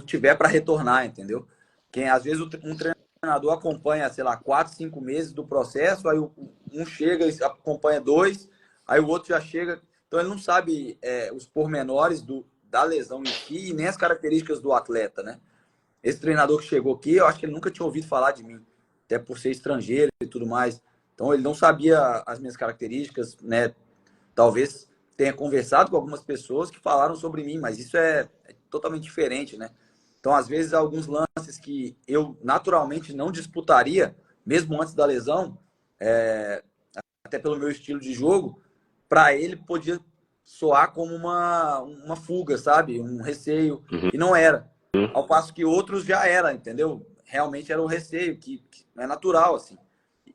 tiver para retornar, entendeu? Quem às vezes um treinador acompanha, sei lá, 4, 5 meses do processo, aí um chega e acompanha 2, aí o outro já chega, então ele não sabe os pormenores da lesão em si e nem as características do atleta, né? Esse treinador que chegou aqui, eu acho que ele nunca tinha ouvido falar de mim, até por ser estrangeiro e tudo mais. Então ele não sabia as minhas características, né? Talvez tenha conversado com algumas pessoas que falaram sobre mim, mas isso é totalmente diferente, né? Então, às vezes, alguns lances que eu naturalmente não disputaria, mesmo antes da lesão, até pelo meu estilo de jogo, para ele podia soar como uma fuga, sabe? Um receio, Uhum. e não era. Ao passo que outros já era, entendeu? Realmente era um receio, que é natural, assim.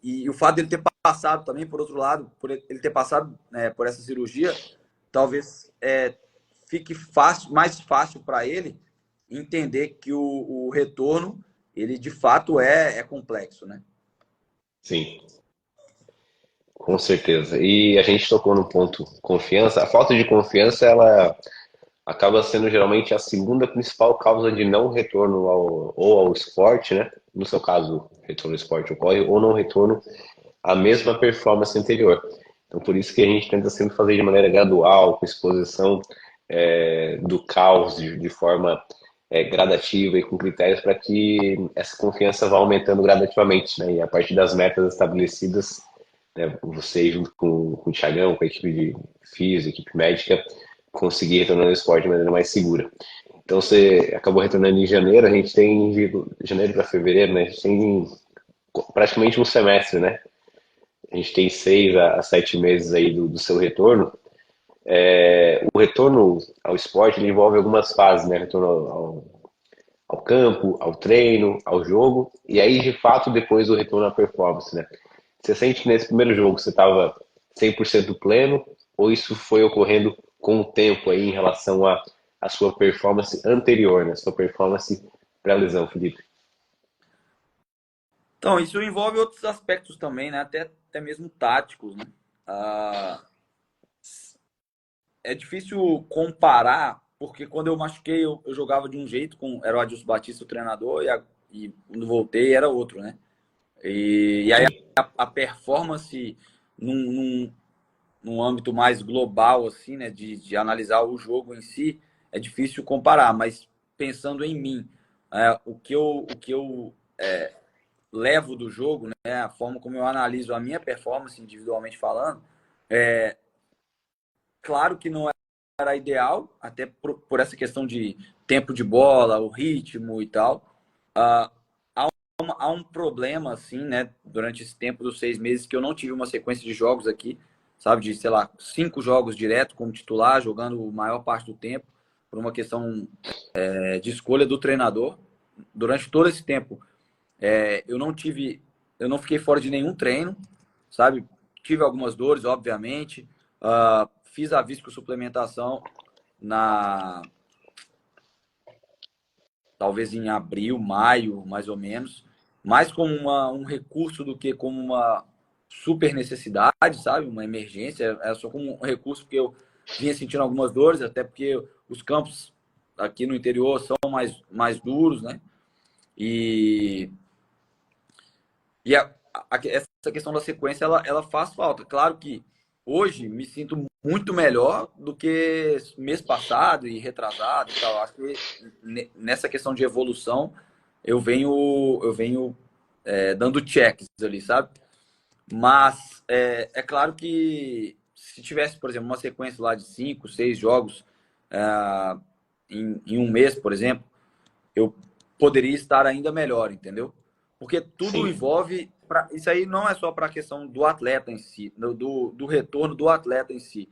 E o fato dele ter passado também, por outro lado, por ele ter passado por essa cirurgia, talvez fique mais fácil para ele entender que o retorno, ele de fato é complexo, né? Sim, com certeza. E a gente tocou no ponto confiança. A falta de confiança, ela acaba sendo geralmente a segunda principal causa de não retorno ao esporte, né? No seu caso, retorno ao esporte ocorre, ou não retorno à mesma performance anterior. Então, por isso que a gente tenta sempre fazer de maneira gradual, com exposição do caos, de forma gradativa e com critérios para que essa confiança vá aumentando gradativamente, né? E a partir das metas estabelecidas, né, você junto com o Thiagão, com a equipe de física, equipe médica, conseguir retornar no esporte de maneira mais segura. Então você acabou retornando em janeiro, a gente tem de janeiro para fevereiro, né? A gente tem praticamente um semestre, né? A gente tem 6 a 7 meses aí do seu retorno. O retorno ao esporte ele envolve algumas fases, né? Retorno ao campo, ao treino, ao jogo, e aí de fato depois o retorno à performance, né? Você sente que nesse primeiro jogo você estava 100% pleno, ou isso foi ocorrendo com o tempo aí em relação à sua performance anterior, né? Sua performance pré-lesão, Felipe? Então, isso envolve outros aspectos também, né? Até mesmo táticos, né? Ah, é difícil comparar porque quando eu machuquei, eu jogava de um jeito, era o Adilson Batista o treinador, e quando voltei era outro, né? E aí Sim. a performance num âmbito mais global, assim, né, de analisar o jogo em si, é difícil comparar, mas pensando em mim, o que eu levo do jogo, né, a forma como eu analiso a minha performance individualmente falando, claro que não era ideal, até por essa questão de tempo de bola, o ritmo e tal. Há um problema, assim, né, durante esse tempo dos 6 meses, que eu não tive uma sequência de jogos aqui, sabe, de, sei lá, 5 jogos direto como titular, jogando a maior parte do tempo, por uma questão de escolha do treinador. Durante todo esse tempo, eu não fiquei fora de nenhum treino, sabe? Tive algumas dores, obviamente. Fiz a visco-suplementação talvez em abril, maio, mais ou menos, mais como um recurso do que como uma super necessidade, sabe? Uma emergência. É só como um recurso porque eu vinha sentindo algumas dores, até porque os campos aqui no interior são mais duros, né? E, essa questão da sequência, ela faz falta. Claro que hoje me sinto muito melhor do que mês passado e retrasado e tal. Acho que nessa questão de evolução eu venho dando checks ali, sabe? Mas é claro que se tivesse, por exemplo, uma sequência lá de 5, 6 jogos em um mês, por exemplo, eu poderia estar ainda melhor, entendeu? Porque tudo Sim. envolve. Isso aí não é só para a questão do atleta em si, do retorno do atleta em si.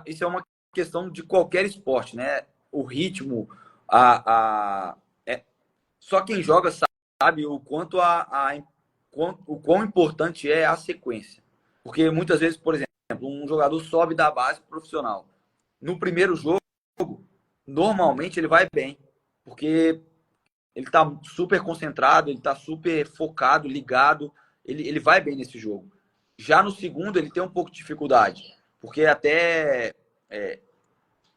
Isso é uma questão de qualquer esporte, né? O ritmo, só quem joga sabe o quanto o quão importante é a sequência. Porque muitas vezes, por exemplo, um jogador sobe da base profissional. No primeiro jogo, normalmente ele vai bem, porque ele está super concentrado, ele está super focado, ligado, ele vai bem nesse jogo. Já no segundo, ele tem um pouco de dificuldade, porque até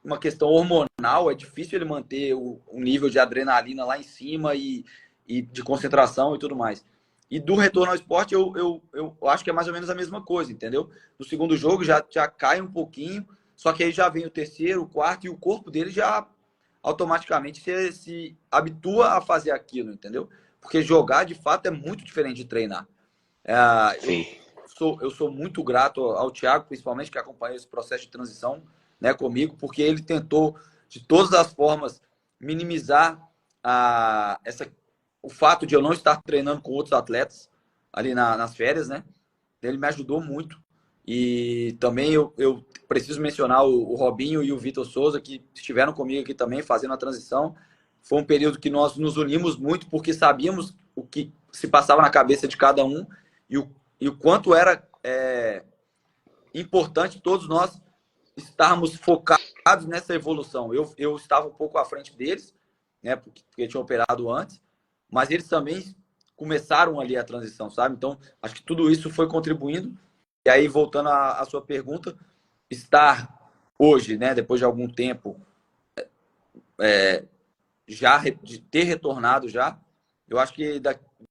uma questão hormonal, é difícil ele manter o nível de adrenalina lá em cima e de concentração e tudo mais. E do retorno ao esporte, eu acho que é mais ou menos a mesma coisa, entendeu? No segundo jogo já cai um pouquinho, só que aí já vem o terceiro, o quarto, e o corpo dele já automaticamente se habitua a fazer aquilo, entendeu? Porque jogar, de fato, é muito diferente de treinar. Eu, Sim. eu sou muito grato ao Thiago, principalmente, que acompanhou esse processo de transição, né, comigo, porque ele tentou, de todas as formas, minimizar o fato de eu não estar treinando com outros atletas ali nas férias, né? Ele me ajudou muito. E também eu preciso mencionar o Robinho e o Vitor Souza, que estiveram comigo aqui também, fazendo a transição. Foi um período que nós nos unimos muito, porque sabíamos o que se passava na cabeça de cada um e o quanto era importante todos nós estarmos focados nessa evolução. Eu estava um pouco à frente deles, né, porque tinha operado antes, mas eles também começaram ali a transição, sabe? Então, acho que tudo isso foi contribuindo. E aí, voltando à sua pergunta, estar hoje, né, depois de algum tempo, já de ter retornado já, eu acho que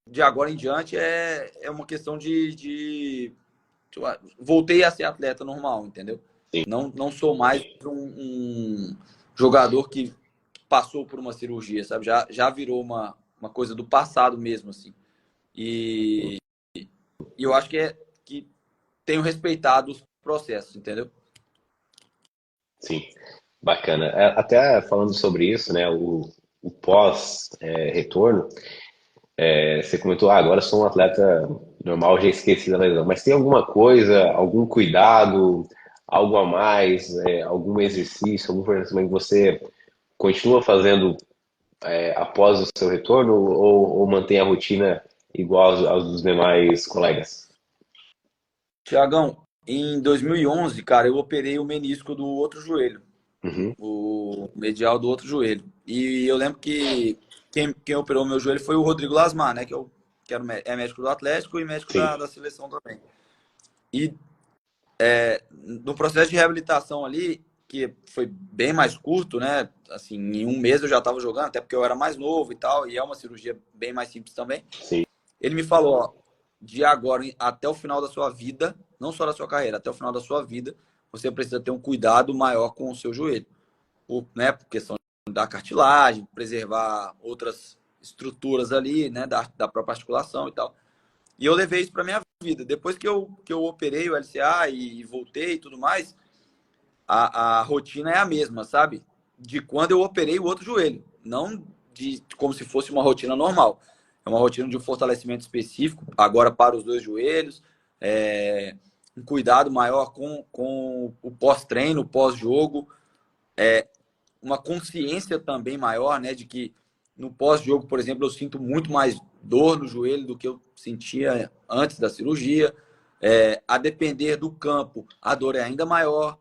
de agora em diante é uma questão voltei a ser atleta normal, entendeu? Sim. Não sou mais um jogador que passou por uma cirurgia, sabe? Já virou uma coisa do passado mesmo, assim. E eu acho que tenho respeitado os processos, entendeu? Sim. Bacana. Até falando sobre isso, né? O pós-retorno, você comentou, agora sou um atleta normal, já esqueci da lesão. Mas tem alguma coisa, algum cuidado, algo a mais, algum exercício, algum fortalecimento que você continua fazendo após o seu retorno ou mantém a rotina igual aos dos demais colegas? Tiagão, em 2011, cara, eu operei o menisco do outro joelho, Uhum. o medial do outro joelho. E eu lembro que quem operou meu joelho foi o Rodrigo Lasmar, né? Que era médico do Atlético e médico Sim. da seleção também. E no processo de reabilitação ali, que foi bem mais curto, né? Assim, em um mês eu já estava jogando, até porque eu era mais novo e tal, e é uma cirurgia bem mais simples também. Sim. Ele me falou, ó, de agora até o final da sua vida, não só da sua carreira, até o final da sua vida, você precisa ter um cuidado maior com o seu joelho, né? Por questão da cartilagem, preservar outras estruturas ali, né? Da própria articulação e tal. E eu levei isso para minha vida. Depois que eu operei o LCA e voltei e tudo mais, a rotina é a mesma, sabe? De quando eu operei o outro joelho. Não de como se fosse uma rotina normal. É uma rotina de um fortalecimento específico, agora para os dois joelhos. Um cuidado maior com o pós-treino, pós-jogo. Uma consciência também maior, né? De que no pós-jogo, por exemplo, eu sinto muito mais dor no joelho do que eu sentia antes da cirurgia. A depender do campo, a dor é ainda maior.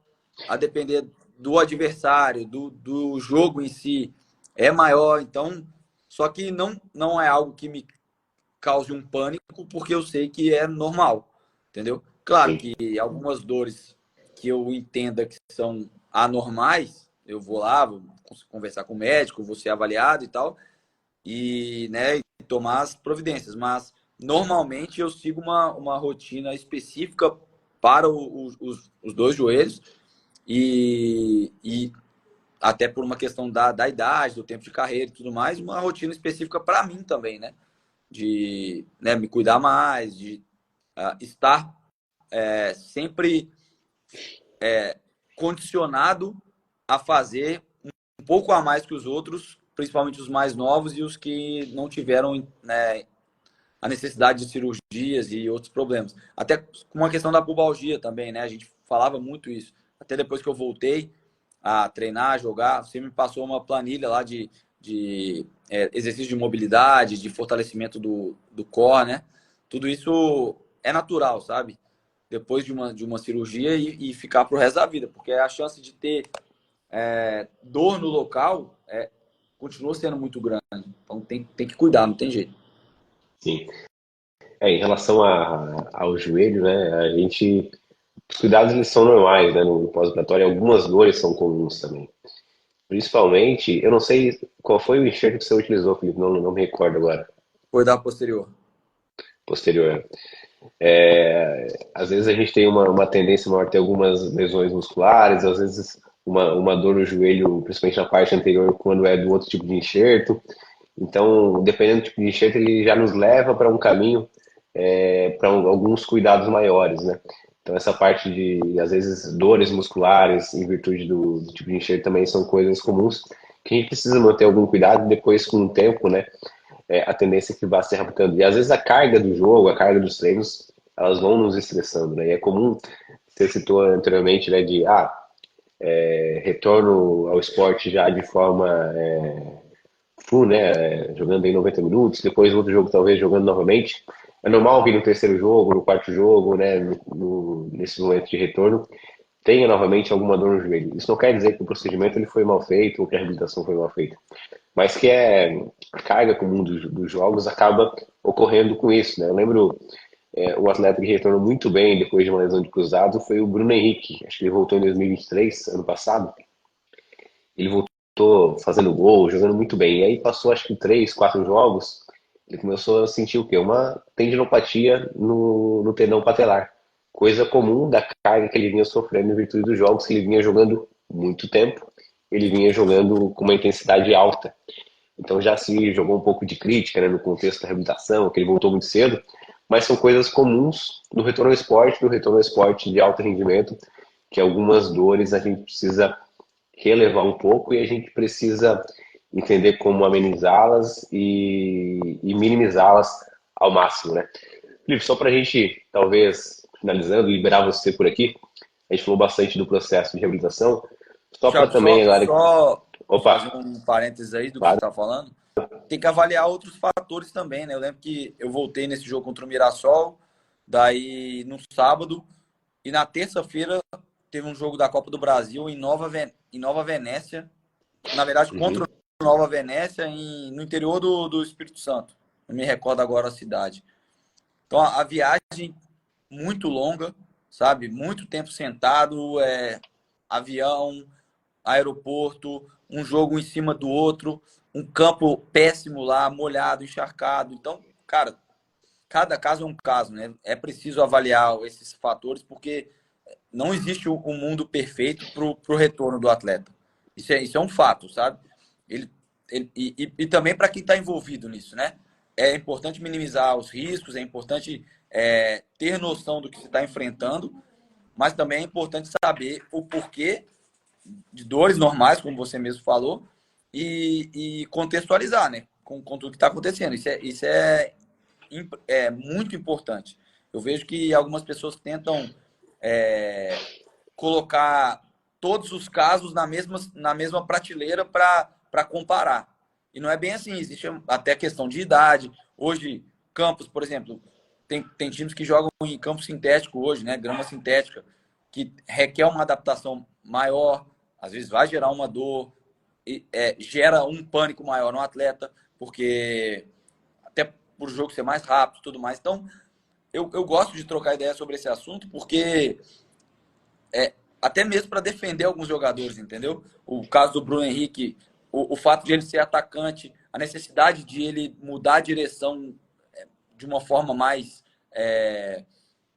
A depender do adversário, do jogo em si, é maior. Então, só que não é algo que me cause um pânico, porque eu sei que é normal, entendeu? Claro Sim. que algumas dores que eu entenda que são anormais, eu vou lá, vou conversar com o médico, vou ser avaliado e tal, e, né, tomar as providências. Mas, normalmente, eu sigo uma rotina específica para os dois joelhos e até por uma questão da idade, do tempo de carreira e tudo mais, uma rotina específica para mim também, né? De, né, me cuidar mais, de estar sempre condicionado a fazer um pouco a mais que os outros, principalmente os mais novos e os que não tiveram, né, a necessidade de cirurgias e outros problemas. Até com uma questão da pubalgia também, né? A gente falava muito isso. Até depois que eu voltei a treinar, a jogar, você me passou uma planilha lá de exercício de mobilidade, de fortalecimento do core, né? Tudo isso é natural, sabe? Depois de uma cirurgia e ficar pro resto da vida, porque a chance de ter dor no local continua sendo muito grande. Então tem que cuidar, não tem jeito. Sim. Em relação ao joelho, né? A gente. Os cuidados eles são normais, né? No pós-operatório, algumas dores são comuns também. Principalmente, eu não sei qual foi o enxerto que você utilizou, Felipe, não me recordo agora. Foi da posterior. Posterior. Às vezes a gente tem uma tendência maior a ter algumas lesões musculares, às vezes uma dor no joelho, principalmente na parte anterior, quando é do outro tipo de enxerto. Então, dependendo do tipo de enxerto, ele já nos leva para um caminho, para alguns cuidados maiores, né? Então, essa parte de, às vezes, dores musculares em virtude do tipo de enxerto também são coisas comuns que a gente precisa manter algum cuidado depois, com o tempo, né? A tendência é que vá se reaplicando. E às vezes a carga do jogo, a carga dos treinos, elas vão nos estressando, né? E é comum, você citou anteriormente, né, de retorno ao esporte já de forma full, né? Jogando em 90 minutos, depois outro jogo talvez jogando novamente. É normal vir no terceiro jogo, no quarto jogo, né? Nesse momento de retorno, tenha novamente alguma dor no joelho. Isso não quer dizer que o procedimento ele foi mal feito ou que a reabilitação foi mal feita, mas que a carga comum dos jogos acaba ocorrendo com isso, né? Eu lembro um atleta que retornou muito bem depois de uma lesão de cruzado foi o Bruno Henrique. Acho que ele voltou em 2023, ano passado. Ele voltou fazendo gol, jogando muito bem. E aí passou acho que 3, 4 jogos, ele começou a sentir o quê? Uma tendinopatia no tendão patelar. Coisa comum da carga que ele vinha sofrendo em virtude dos jogos que ele vinha jogando muito tempo. Ele vinha jogando com uma intensidade alta. Então já se jogou um pouco de crítica, né, no contexto da reabilitação, que ele voltou muito cedo, mas são coisas comuns do retorno ao esporte de alto rendimento, que algumas dores a gente precisa relevar um pouco e a gente precisa entender como amenizá-las e minimizá-las ao máximo, né? Felipe, só para a gente, talvez, finalizando, liberar você por aqui, a gente falou bastante do processo de reabilitação, só para Thiago, também, galera... só fazer Opa, um parênteses aí do que você claro. está falando. Tem que avaliar outros fatores também, né? Eu lembro que eu voltei nesse jogo contra o Mirassol, daí no sábado, e na terça-feira teve um jogo da Copa do Brasil em Nova Venécia, na verdade contra o Nova Venécia, no interior do Espírito Santo. Não me recordo agora a cidade. Então a viagem muito longa, sabe? Muito tempo sentado, avião, aeroporto, um jogo em cima do outro, um campo péssimo lá, molhado, encharcado. Então, cara, cada caso é um caso, né? É preciso avaliar esses fatores, porque não existe o mundo perfeito para o retorno do atleta. Isso é um fato, sabe? E também para quem está envolvido nisso, né? É importante minimizar os riscos, é importante ter noção do que se está enfrentando, mas também é importante saber o porquê de dores normais, como você mesmo falou, e contextualizar, né? Com tudo que está acontecendo. Isso é muito importante. Eu vejo que algumas pessoas tentam colocar todos os casos na mesma prateleira para comparar. E não é bem assim. Existe até questão de idade. Hoje, campos, por exemplo, tem times que jogam em campo sintético hoje, né? Grama sintética, que requer uma adaptação maior, às vezes vai gerar uma dor, gera um pânico maior no atleta, porque até por o jogo ser mais rápido e tudo mais. Então, eu gosto de trocar ideia sobre esse assunto, porque até mesmo para defender alguns jogadores, entendeu? O caso do Bruno Henrique, o fato de ele ser atacante, a necessidade de ele mudar a direção de uma forma mais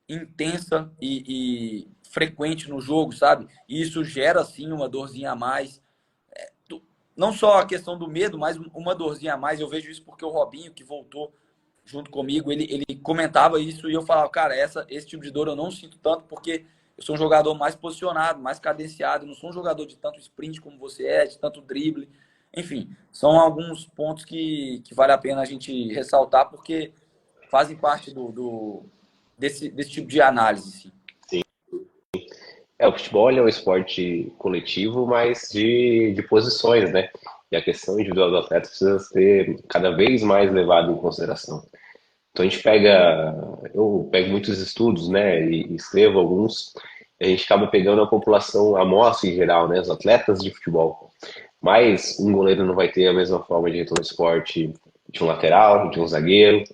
intensa e frequente no jogo, sabe? E isso gera, sim, uma dorzinha a mais. Não só a questão do medo, mas uma dorzinha a mais. Eu vejo isso porque o Robinho, que voltou junto comigo, ele comentava isso e eu falava, cara, esse tipo de dor eu não sinto tanto porque eu sou um jogador mais posicionado, mais cadenciado, não sou um jogador de tanto sprint como você de tanto drible. Enfim, são alguns pontos que vale a pena a gente ressaltar porque fazem parte desse tipo de análise. Sim. O futebol é um esporte coletivo, mas de posições, né? E a questão individual do atleta precisa ser cada vez mais levada em consideração. Então a gente eu pego muitos estudos, né, e escrevo alguns, e a gente acaba pegando a população, a amostra em geral, né, os atletas de futebol. Mas um goleiro não vai ter a mesma forma de retorno ao esporte de um lateral, de um zagueiro,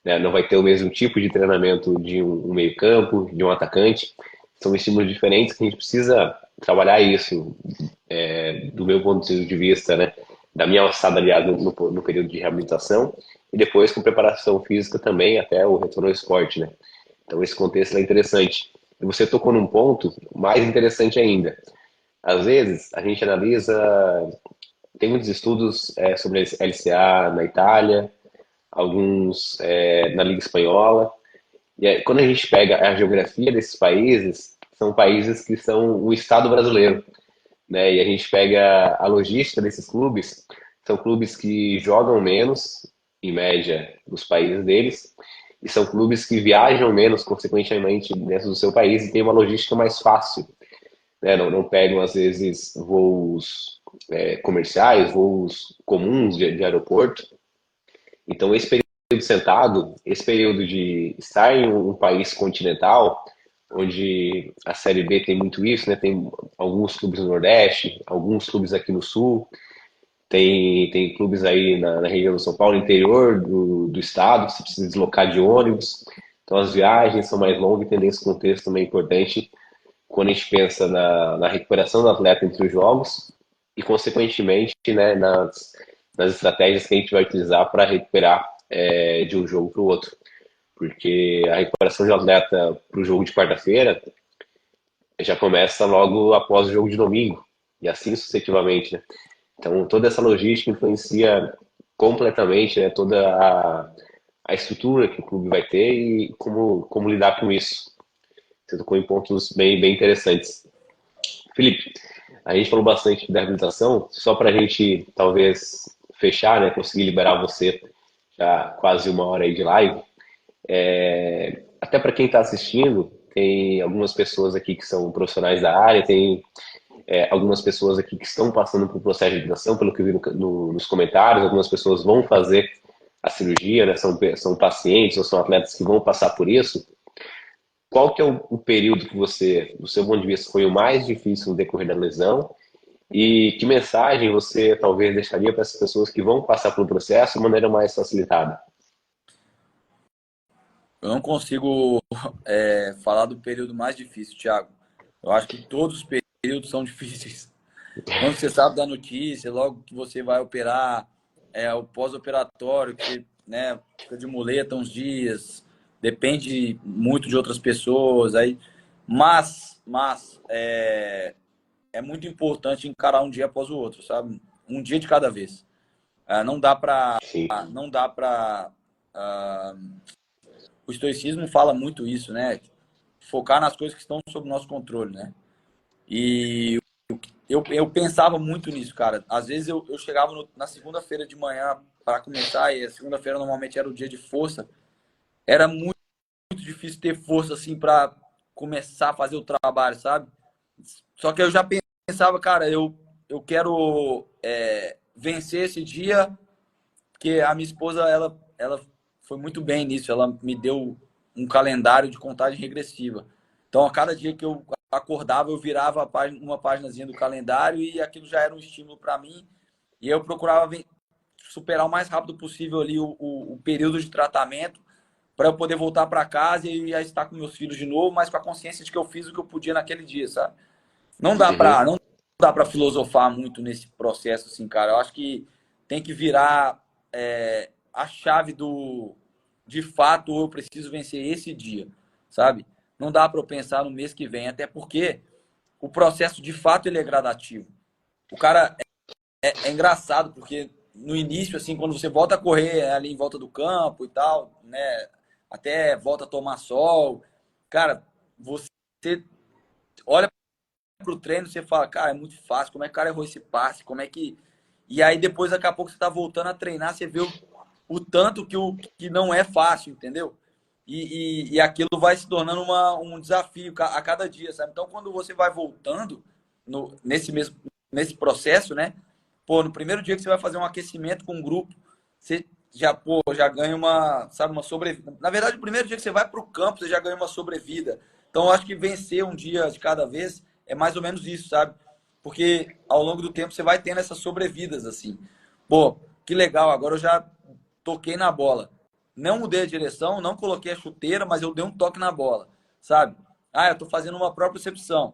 né, não vai ter o mesmo tipo de treinamento de um meio-campo, de um atacante. São estímulos diferentes que a gente precisa trabalhar isso, do meu ponto de vista, né, da minha alçada, aliás, no período de reabilitação, e depois com preparação física também até o retorno ao esporte, né? Então esse contexto é interessante. E você tocou num ponto mais interessante ainda. Às vezes a gente analisa, tem muitos estudos sobre LCA na Itália, alguns na Liga Espanhola, e aí, quando a gente pega a geografia desses países, são países que são o Estado brasileiro, né? E a gente pega a logística desses clubes, são clubes que jogam menos, em média, dos países deles, e são clubes que viajam menos, consequentemente, dentro do seu país e tem uma logística mais fácil, né? Não pegam, às vezes, voos comerciais, voos comuns de aeroporto. Então, esse período sentado, esse período de estar em um país continental, onde a Série B tem muito isso, né? Tem alguns clubes no Nordeste, alguns clubes aqui no Sul, tem clubes aí na região do São Paulo, interior do estado, que você precisa deslocar de ônibus. Então as viagens são mais longas e tem esse contexto também importante quando a gente pensa na recuperação do atleta entre os jogos e, consequentemente, né, nas estratégias que a gente vai utilizar para recuperar de um jogo para o outro. Porque a recuperação de um atleta para o jogo de quarta-feira já começa logo após o jogo de domingo, e assim sucessivamente, né? Então, toda essa logística influencia completamente, né, toda a estrutura que o clube vai ter e como lidar com isso. Você tocou em pontos bem interessantes. Felipe, a gente falou bastante da reabilitação, só para a gente talvez fechar, né, conseguir liberar você já quase uma hora aí de live. Até para quem está assistindo, tem algumas pessoas aqui que são profissionais da área, tem algumas pessoas aqui que estão passando por processo de reabilitação, pelo que eu vi nos comentários, algumas pessoas vão fazer a cirurgia, né, são pacientes ou são atletas que vão passar por isso. Qual que é o período que você, do seu ponto de vista, foi o mais difícil no decorrer da lesão? E que mensagem você talvez deixaria para essas pessoas que vão passar pelo processo de maneira mais facilitada? Eu não consigo falar do período mais difícil, Thiago. Eu acho que todos os períodos são difíceis. Quando você sabe da notícia, logo que você vai operar, o pós-operatório, que você, né, fica de muleta uns dias, depende muito de outras pessoas, aí, mas é muito importante encarar um dia após o outro, sabe? Um dia de cada vez. Não dá para, Sim. não dá para. O estoicismo fala muito isso, né? Focar nas coisas que estão sob nosso controle, né? E eu pensava muito nisso, cara. Às vezes eu chegava na segunda-feira de manhã para começar, e a segunda-feira normalmente era o dia de força. Era muito, muito difícil ter força assim para começar a fazer o trabalho, sabe? Só que eu já pensava, cara, eu quero vencer esse dia, porque a minha esposa, ela foi muito bem nisso. Ela me deu um calendário de contagem regressiva. Então, a cada dia que eu acordava, eu virava uma páginazinha do calendário e aquilo já era um estímulo para mim. E eu procurava superar o mais rápido possível ali o período de tratamento para eu poder voltar para casa e já estar com meus filhos de novo, mas com a consciência de que eu fiz o que eu podia naquele dia, sabe? Uhum. Não dá para filosofar muito nesse processo, assim, cara. Eu acho que tem que virar a chave de fato, eu preciso vencer esse dia, sabe? Não dá para eu pensar no mês que vem, até porque o processo de fato ele é gradativo. O cara é engraçado porque no início, assim, quando você volta a correr ali em volta do campo e tal, né? Até volta a tomar sol, cara, você olha pro treino, você fala, cara, é muito fácil, como é que o cara errou esse passe, como é que. E aí depois, daqui a pouco, você tá voltando a treinar, você vê o tanto que não é fácil, entendeu? E aquilo vai se tornando um desafio a cada dia, sabe? Então, quando você vai voltando nesse processo, né? Pô, no primeiro dia que você vai fazer um aquecimento com um grupo, você já ganha uma sobrevida. Na verdade, o primeiro dia que você vai para o campo, você já ganha uma sobrevida. Então, eu acho que vencer um dia de cada vez é mais ou menos isso, sabe? Porque ao longo do tempo você vai tendo essas sobrevidas, assim. Pô, que legal, agora eu já toquei na bola. Não mudei a direção, não coloquei a chuteira, mas eu dei um toque na bola, sabe? Ah, eu tô fazendo uma própria recepção.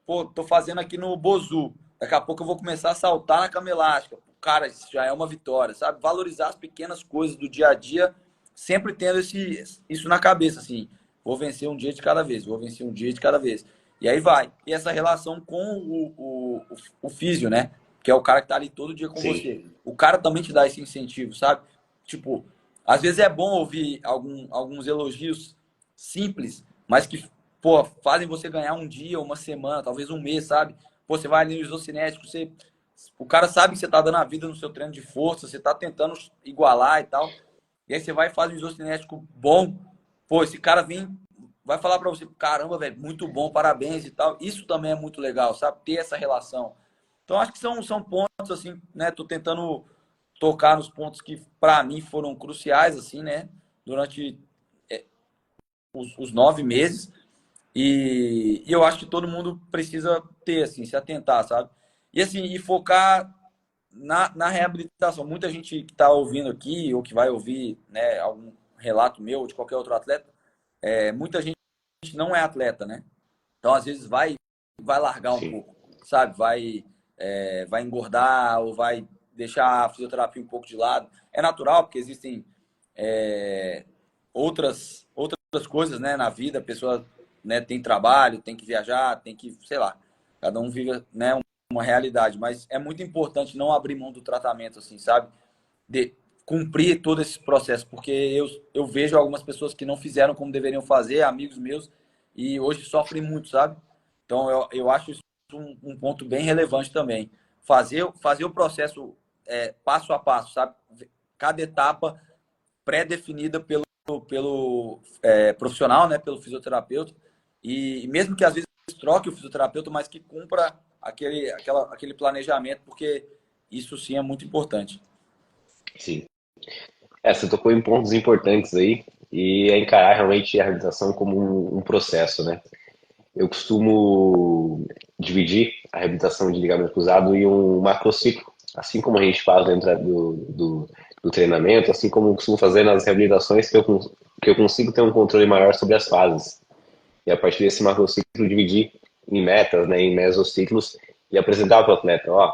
Pô, tô fazendo aqui no Bozu. Daqui a pouco eu vou começar a saltar na cama elástica. Cara, isso já é uma vitória, sabe? Valorizar as pequenas coisas do dia a dia, sempre tendo isso na cabeça, assim. Vou vencer um dia de cada vez, vou vencer um dia de cada vez. E aí vai. E essa relação com o físio, né? Que é o cara que tá ali todo dia com Sim. você. O cara também te dá esse incentivo, sabe? Tipo, às vezes é bom ouvir alguns elogios simples, mas que, pô, fazem você ganhar um dia, uma semana, talvez um mês, sabe? Pô, você vai ali no isocinético, o cara sabe que você tá dando a vida no seu treino de força, você tá tentando igualar e tal. E aí você vai e faz um isocinético bom. Pô, esse cara vai falar pra você, caramba, velho, muito bom, parabéns e tal. Isso também é muito legal, sabe? Ter essa relação. Então, acho que são pontos, assim, né? Tô tentando tocar nos pontos que, para mim, foram cruciais, assim, né? Durante os 9 meses. E eu acho que todo mundo precisa ter, assim, se atentar, sabe? E, assim, e focar na reabilitação. Muita gente que está ouvindo aqui, ou que vai ouvir, né, algum relato meu ou de qualquer outro atleta, muita gente não é atleta, né? Então, às vezes, vai largar um Sim. pouco, sabe? Vai engordar ou vai deixar a fisioterapia um pouco de lado. É natural, porque existem outras coisas, né, na vida. A pessoa, né, tem trabalho, tem que viajar, tem que, sei lá, cada um vive, né, uma realidade. Mas é muito importante não abrir mão do tratamento, assim, sabe? De cumprir todo esse processo, porque eu vejo algumas pessoas que não fizeram como deveriam fazer, amigos meus, e hoje sofrem muito, sabe? Então, eu acho isso um ponto bem relevante também. Fazer o processo passo a passo, sabe? Cada etapa pré-definida pelo profissional, né? Pelo fisioterapeuta. E mesmo que às vezes troque o fisioterapeuta, mas que cumpra aquele planejamento, porque isso sim é muito importante. Sim. Você tocou em pontos importantes aí e é encarar realmente a reabilitação como um processo, né? Eu costumo dividir a reabilitação de ligamento cruzado em um macrociclo, assim como a gente faz dentro do treinamento, assim como eu costumo fazer nas reabilitações que eu consigo ter um controle maior sobre as fases. E a partir desse macrociclo dividir em metas, né, em mesociclos, e apresentar para o atleta, ó,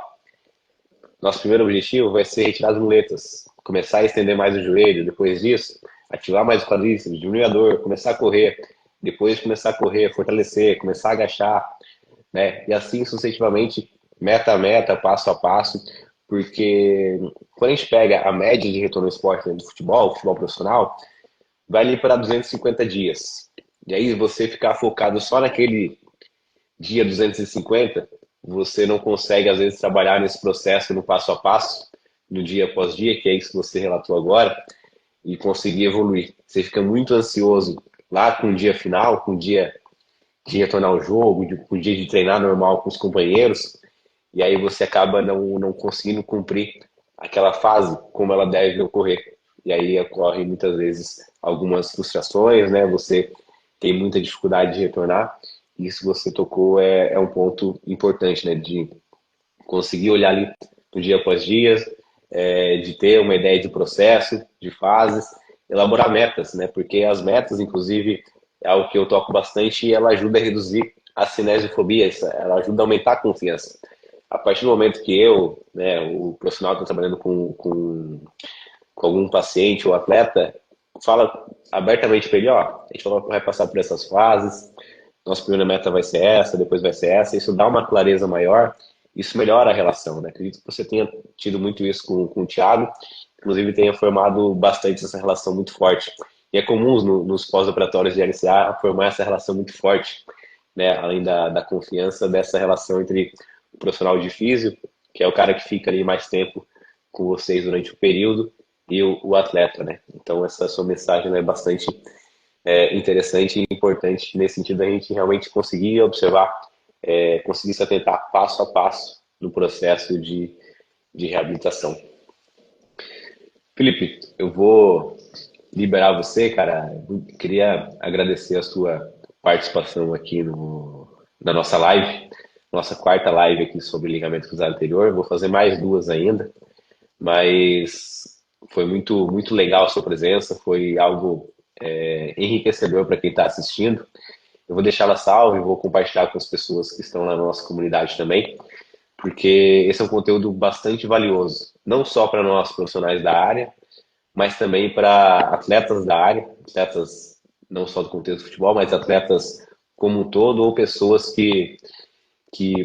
nosso primeiro objetivo vai ser retirar as muletas, começar a estender mais o joelho, depois disso, ativar mais o quadríceps, diminuir a dor, começar a correr, depois começar a correr, fortalecer, começar a agachar, né? E assim sucessivamente, meta a meta, passo a passo, porque quando a gente pega a média de retorno ao esporte, né, do futebol profissional, vai ali para 250 dias. E aí você ficar focado só naquele dia 250, você não consegue às vezes trabalhar nesse processo no passo a passo, no dia após dia, que é isso que você relatou agora, e conseguir evoluir. Você fica muito ansioso lá com o dia final, com o dia de retornar ao jogo, com o dia de treinar normal com os companheiros, e aí você acaba não conseguindo cumprir aquela fase como ela deve ocorrer. E aí ocorre muitas vezes algumas frustrações, né? Você tem muita dificuldade de retornar. Isso que você tocou é um ponto importante, né? De conseguir olhar ali no dia após dia, de ter uma ideia de processo, de fases, elaborar metas, né? Porque as metas, inclusive, é algo que eu toco bastante e ela ajuda a reduzir a cinesiofobia, ela ajuda a aumentar a confiança. A partir do momento que eu, né, o profissional que está trabalhando com algum paciente ou atleta, fala abertamente para ele, ó, a gente vai passar por essas fases, nossa primeira meta vai ser essa, depois vai ser essa, isso dá uma clareza maior, isso melhora a relação, né? Acredito que você tenha tido muito isso com o Thiago, inclusive tenha formado bastante essa relação muito forte. E é comum nos pós-operatórios de LCA formar essa relação muito forte, né? Além da confiança dessa relação entre o profissional de físio, que é o cara que fica ali mais tempo com vocês durante o período, e o atleta, né? Então essa sua mensagem é bastante interessante e importante nesse sentido da gente realmente conseguir observar, conseguir se atentar passo a passo no processo de reabilitação. Felipe, eu vou liberar você, cara. Eu queria agradecer a sua participação aqui na nossa live, nossa quarta live aqui sobre ligamento cruzado anterior. Vou fazer mais duas ainda, mas foi muito, muito legal a sua presença, foi algo enriquecedor para quem está assistindo. Eu vou deixar ela salva e vou compartilhar com as pessoas que estão na nossa comunidade também, porque esse é um conteúdo bastante valioso, não só para nós profissionais da área, mas também para atletas da área, atletas não só do contexto do futebol, mas atletas como um todo, ou pessoas que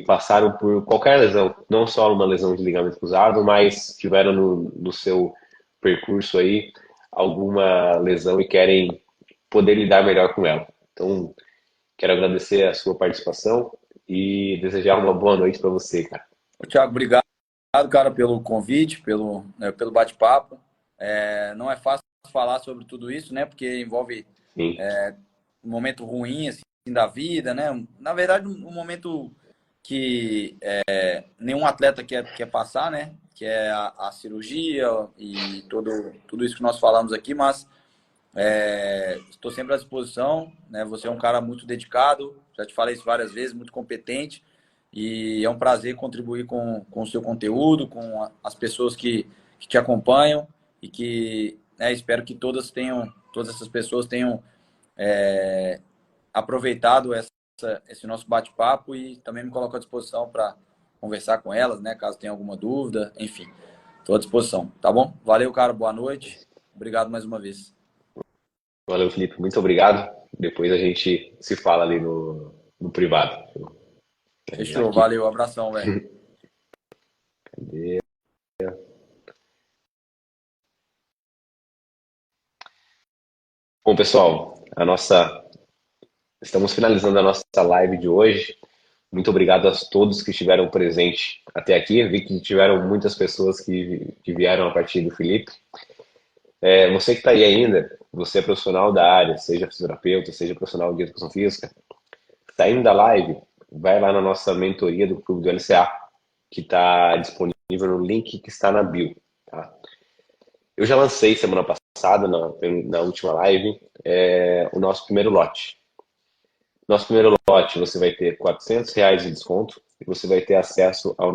passaram por qualquer lesão, não só uma lesão de ligamento cruzado, mas tiveram no seu percurso aí alguma lesão e querem poder lidar melhor com ela. Então, quero agradecer a sua participação e desejar uma boa noite para você, cara. Thiago, obrigado, cara, pelo convite, pelo bate-papo. Não é fácil falar sobre tudo isso, né? Porque envolve um momento ruim assim, da vida, né? Na verdade, um momento que nenhum atleta quer passar, né? Que é a cirurgia e tudo isso que nós falamos aqui, mas estou sempre à disposição, né? Você é um cara muito dedicado, já te falei isso várias vezes, muito competente, e é um prazer contribuir com o seu conteúdo, com as pessoas que te acompanham e que espero que todas essas pessoas tenham aproveitado esse nosso bate-papo e também me coloco à disposição para conversar com elas, né? Caso tenha alguma dúvida, enfim, estou à disposição, tá bom? Valeu, cara, boa noite, obrigado mais uma vez. Valeu, Felipe, muito obrigado. Depois a gente se fala ali no privado. Fechou, valeu, abração, velho. Cadê? Bom, pessoal, estamos finalizando a nossa live de hoje. Muito obrigado a todos que estiveram presentes até aqui. Eu vi que tiveram muitas pessoas que vieram a partir do Felipe. Você que está aí ainda, você é profissional da área, seja fisioterapeuta, seja profissional de educação física, saindo da live, vai lá na nossa mentoria do Clube do LCA, que está disponível no link que está na bio. Tá? Eu já lancei semana passada, na última live, o nosso primeiro lote. Nosso primeiro lote, você vai ter R$ 400 de desconto e você vai ter acesso ao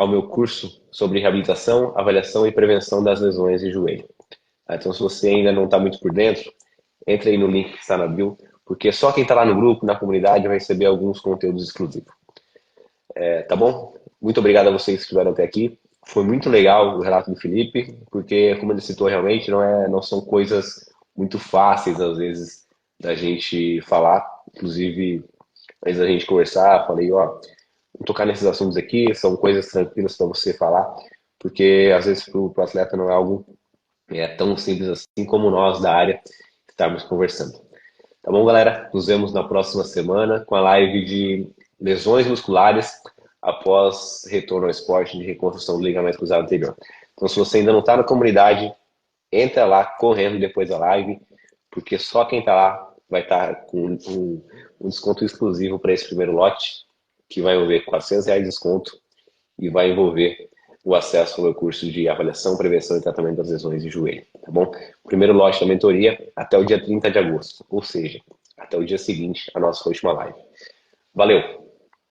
meu curso sobre reabilitação, avaliação e prevenção das lesões de joelho. Então, se você ainda não está muito por dentro, entre aí no link que está na bio, porque só quem está lá no grupo, na comunidade, vai receber alguns conteúdos exclusivos. Tá bom? Muito obrigado a vocês que estiveram até aqui. Foi muito legal o relato do Felipe, porque, como ele citou, realmente não são coisas muito fáceis, às vezes, da gente falar. Inclusive, antes da gente conversar, falei, ó, vamos tocar nesses assuntos aqui, são coisas tranquilas para você falar, porque, às vezes, para o atleta não é algo tão simples assim como nós da área estarmos conversando. Tá bom, galera? Nos vemos na próxima semana com a live de lesões musculares após retorno ao esporte de reconstrução do ligamento cruzado anterior. Então, se você ainda não está na comunidade, entra lá correndo depois da live, porque só quem está lá vai estar com um desconto exclusivo para esse primeiro lote, que vai envolver R$400 de desconto e vai envolver o acesso ao meu curso de avaliação, prevenção e tratamento das lesões de joelho, tá bom? Primeiro lote da mentoria até o dia 30 de agosto, ou seja, até o dia seguinte à nossa última live. Valeu!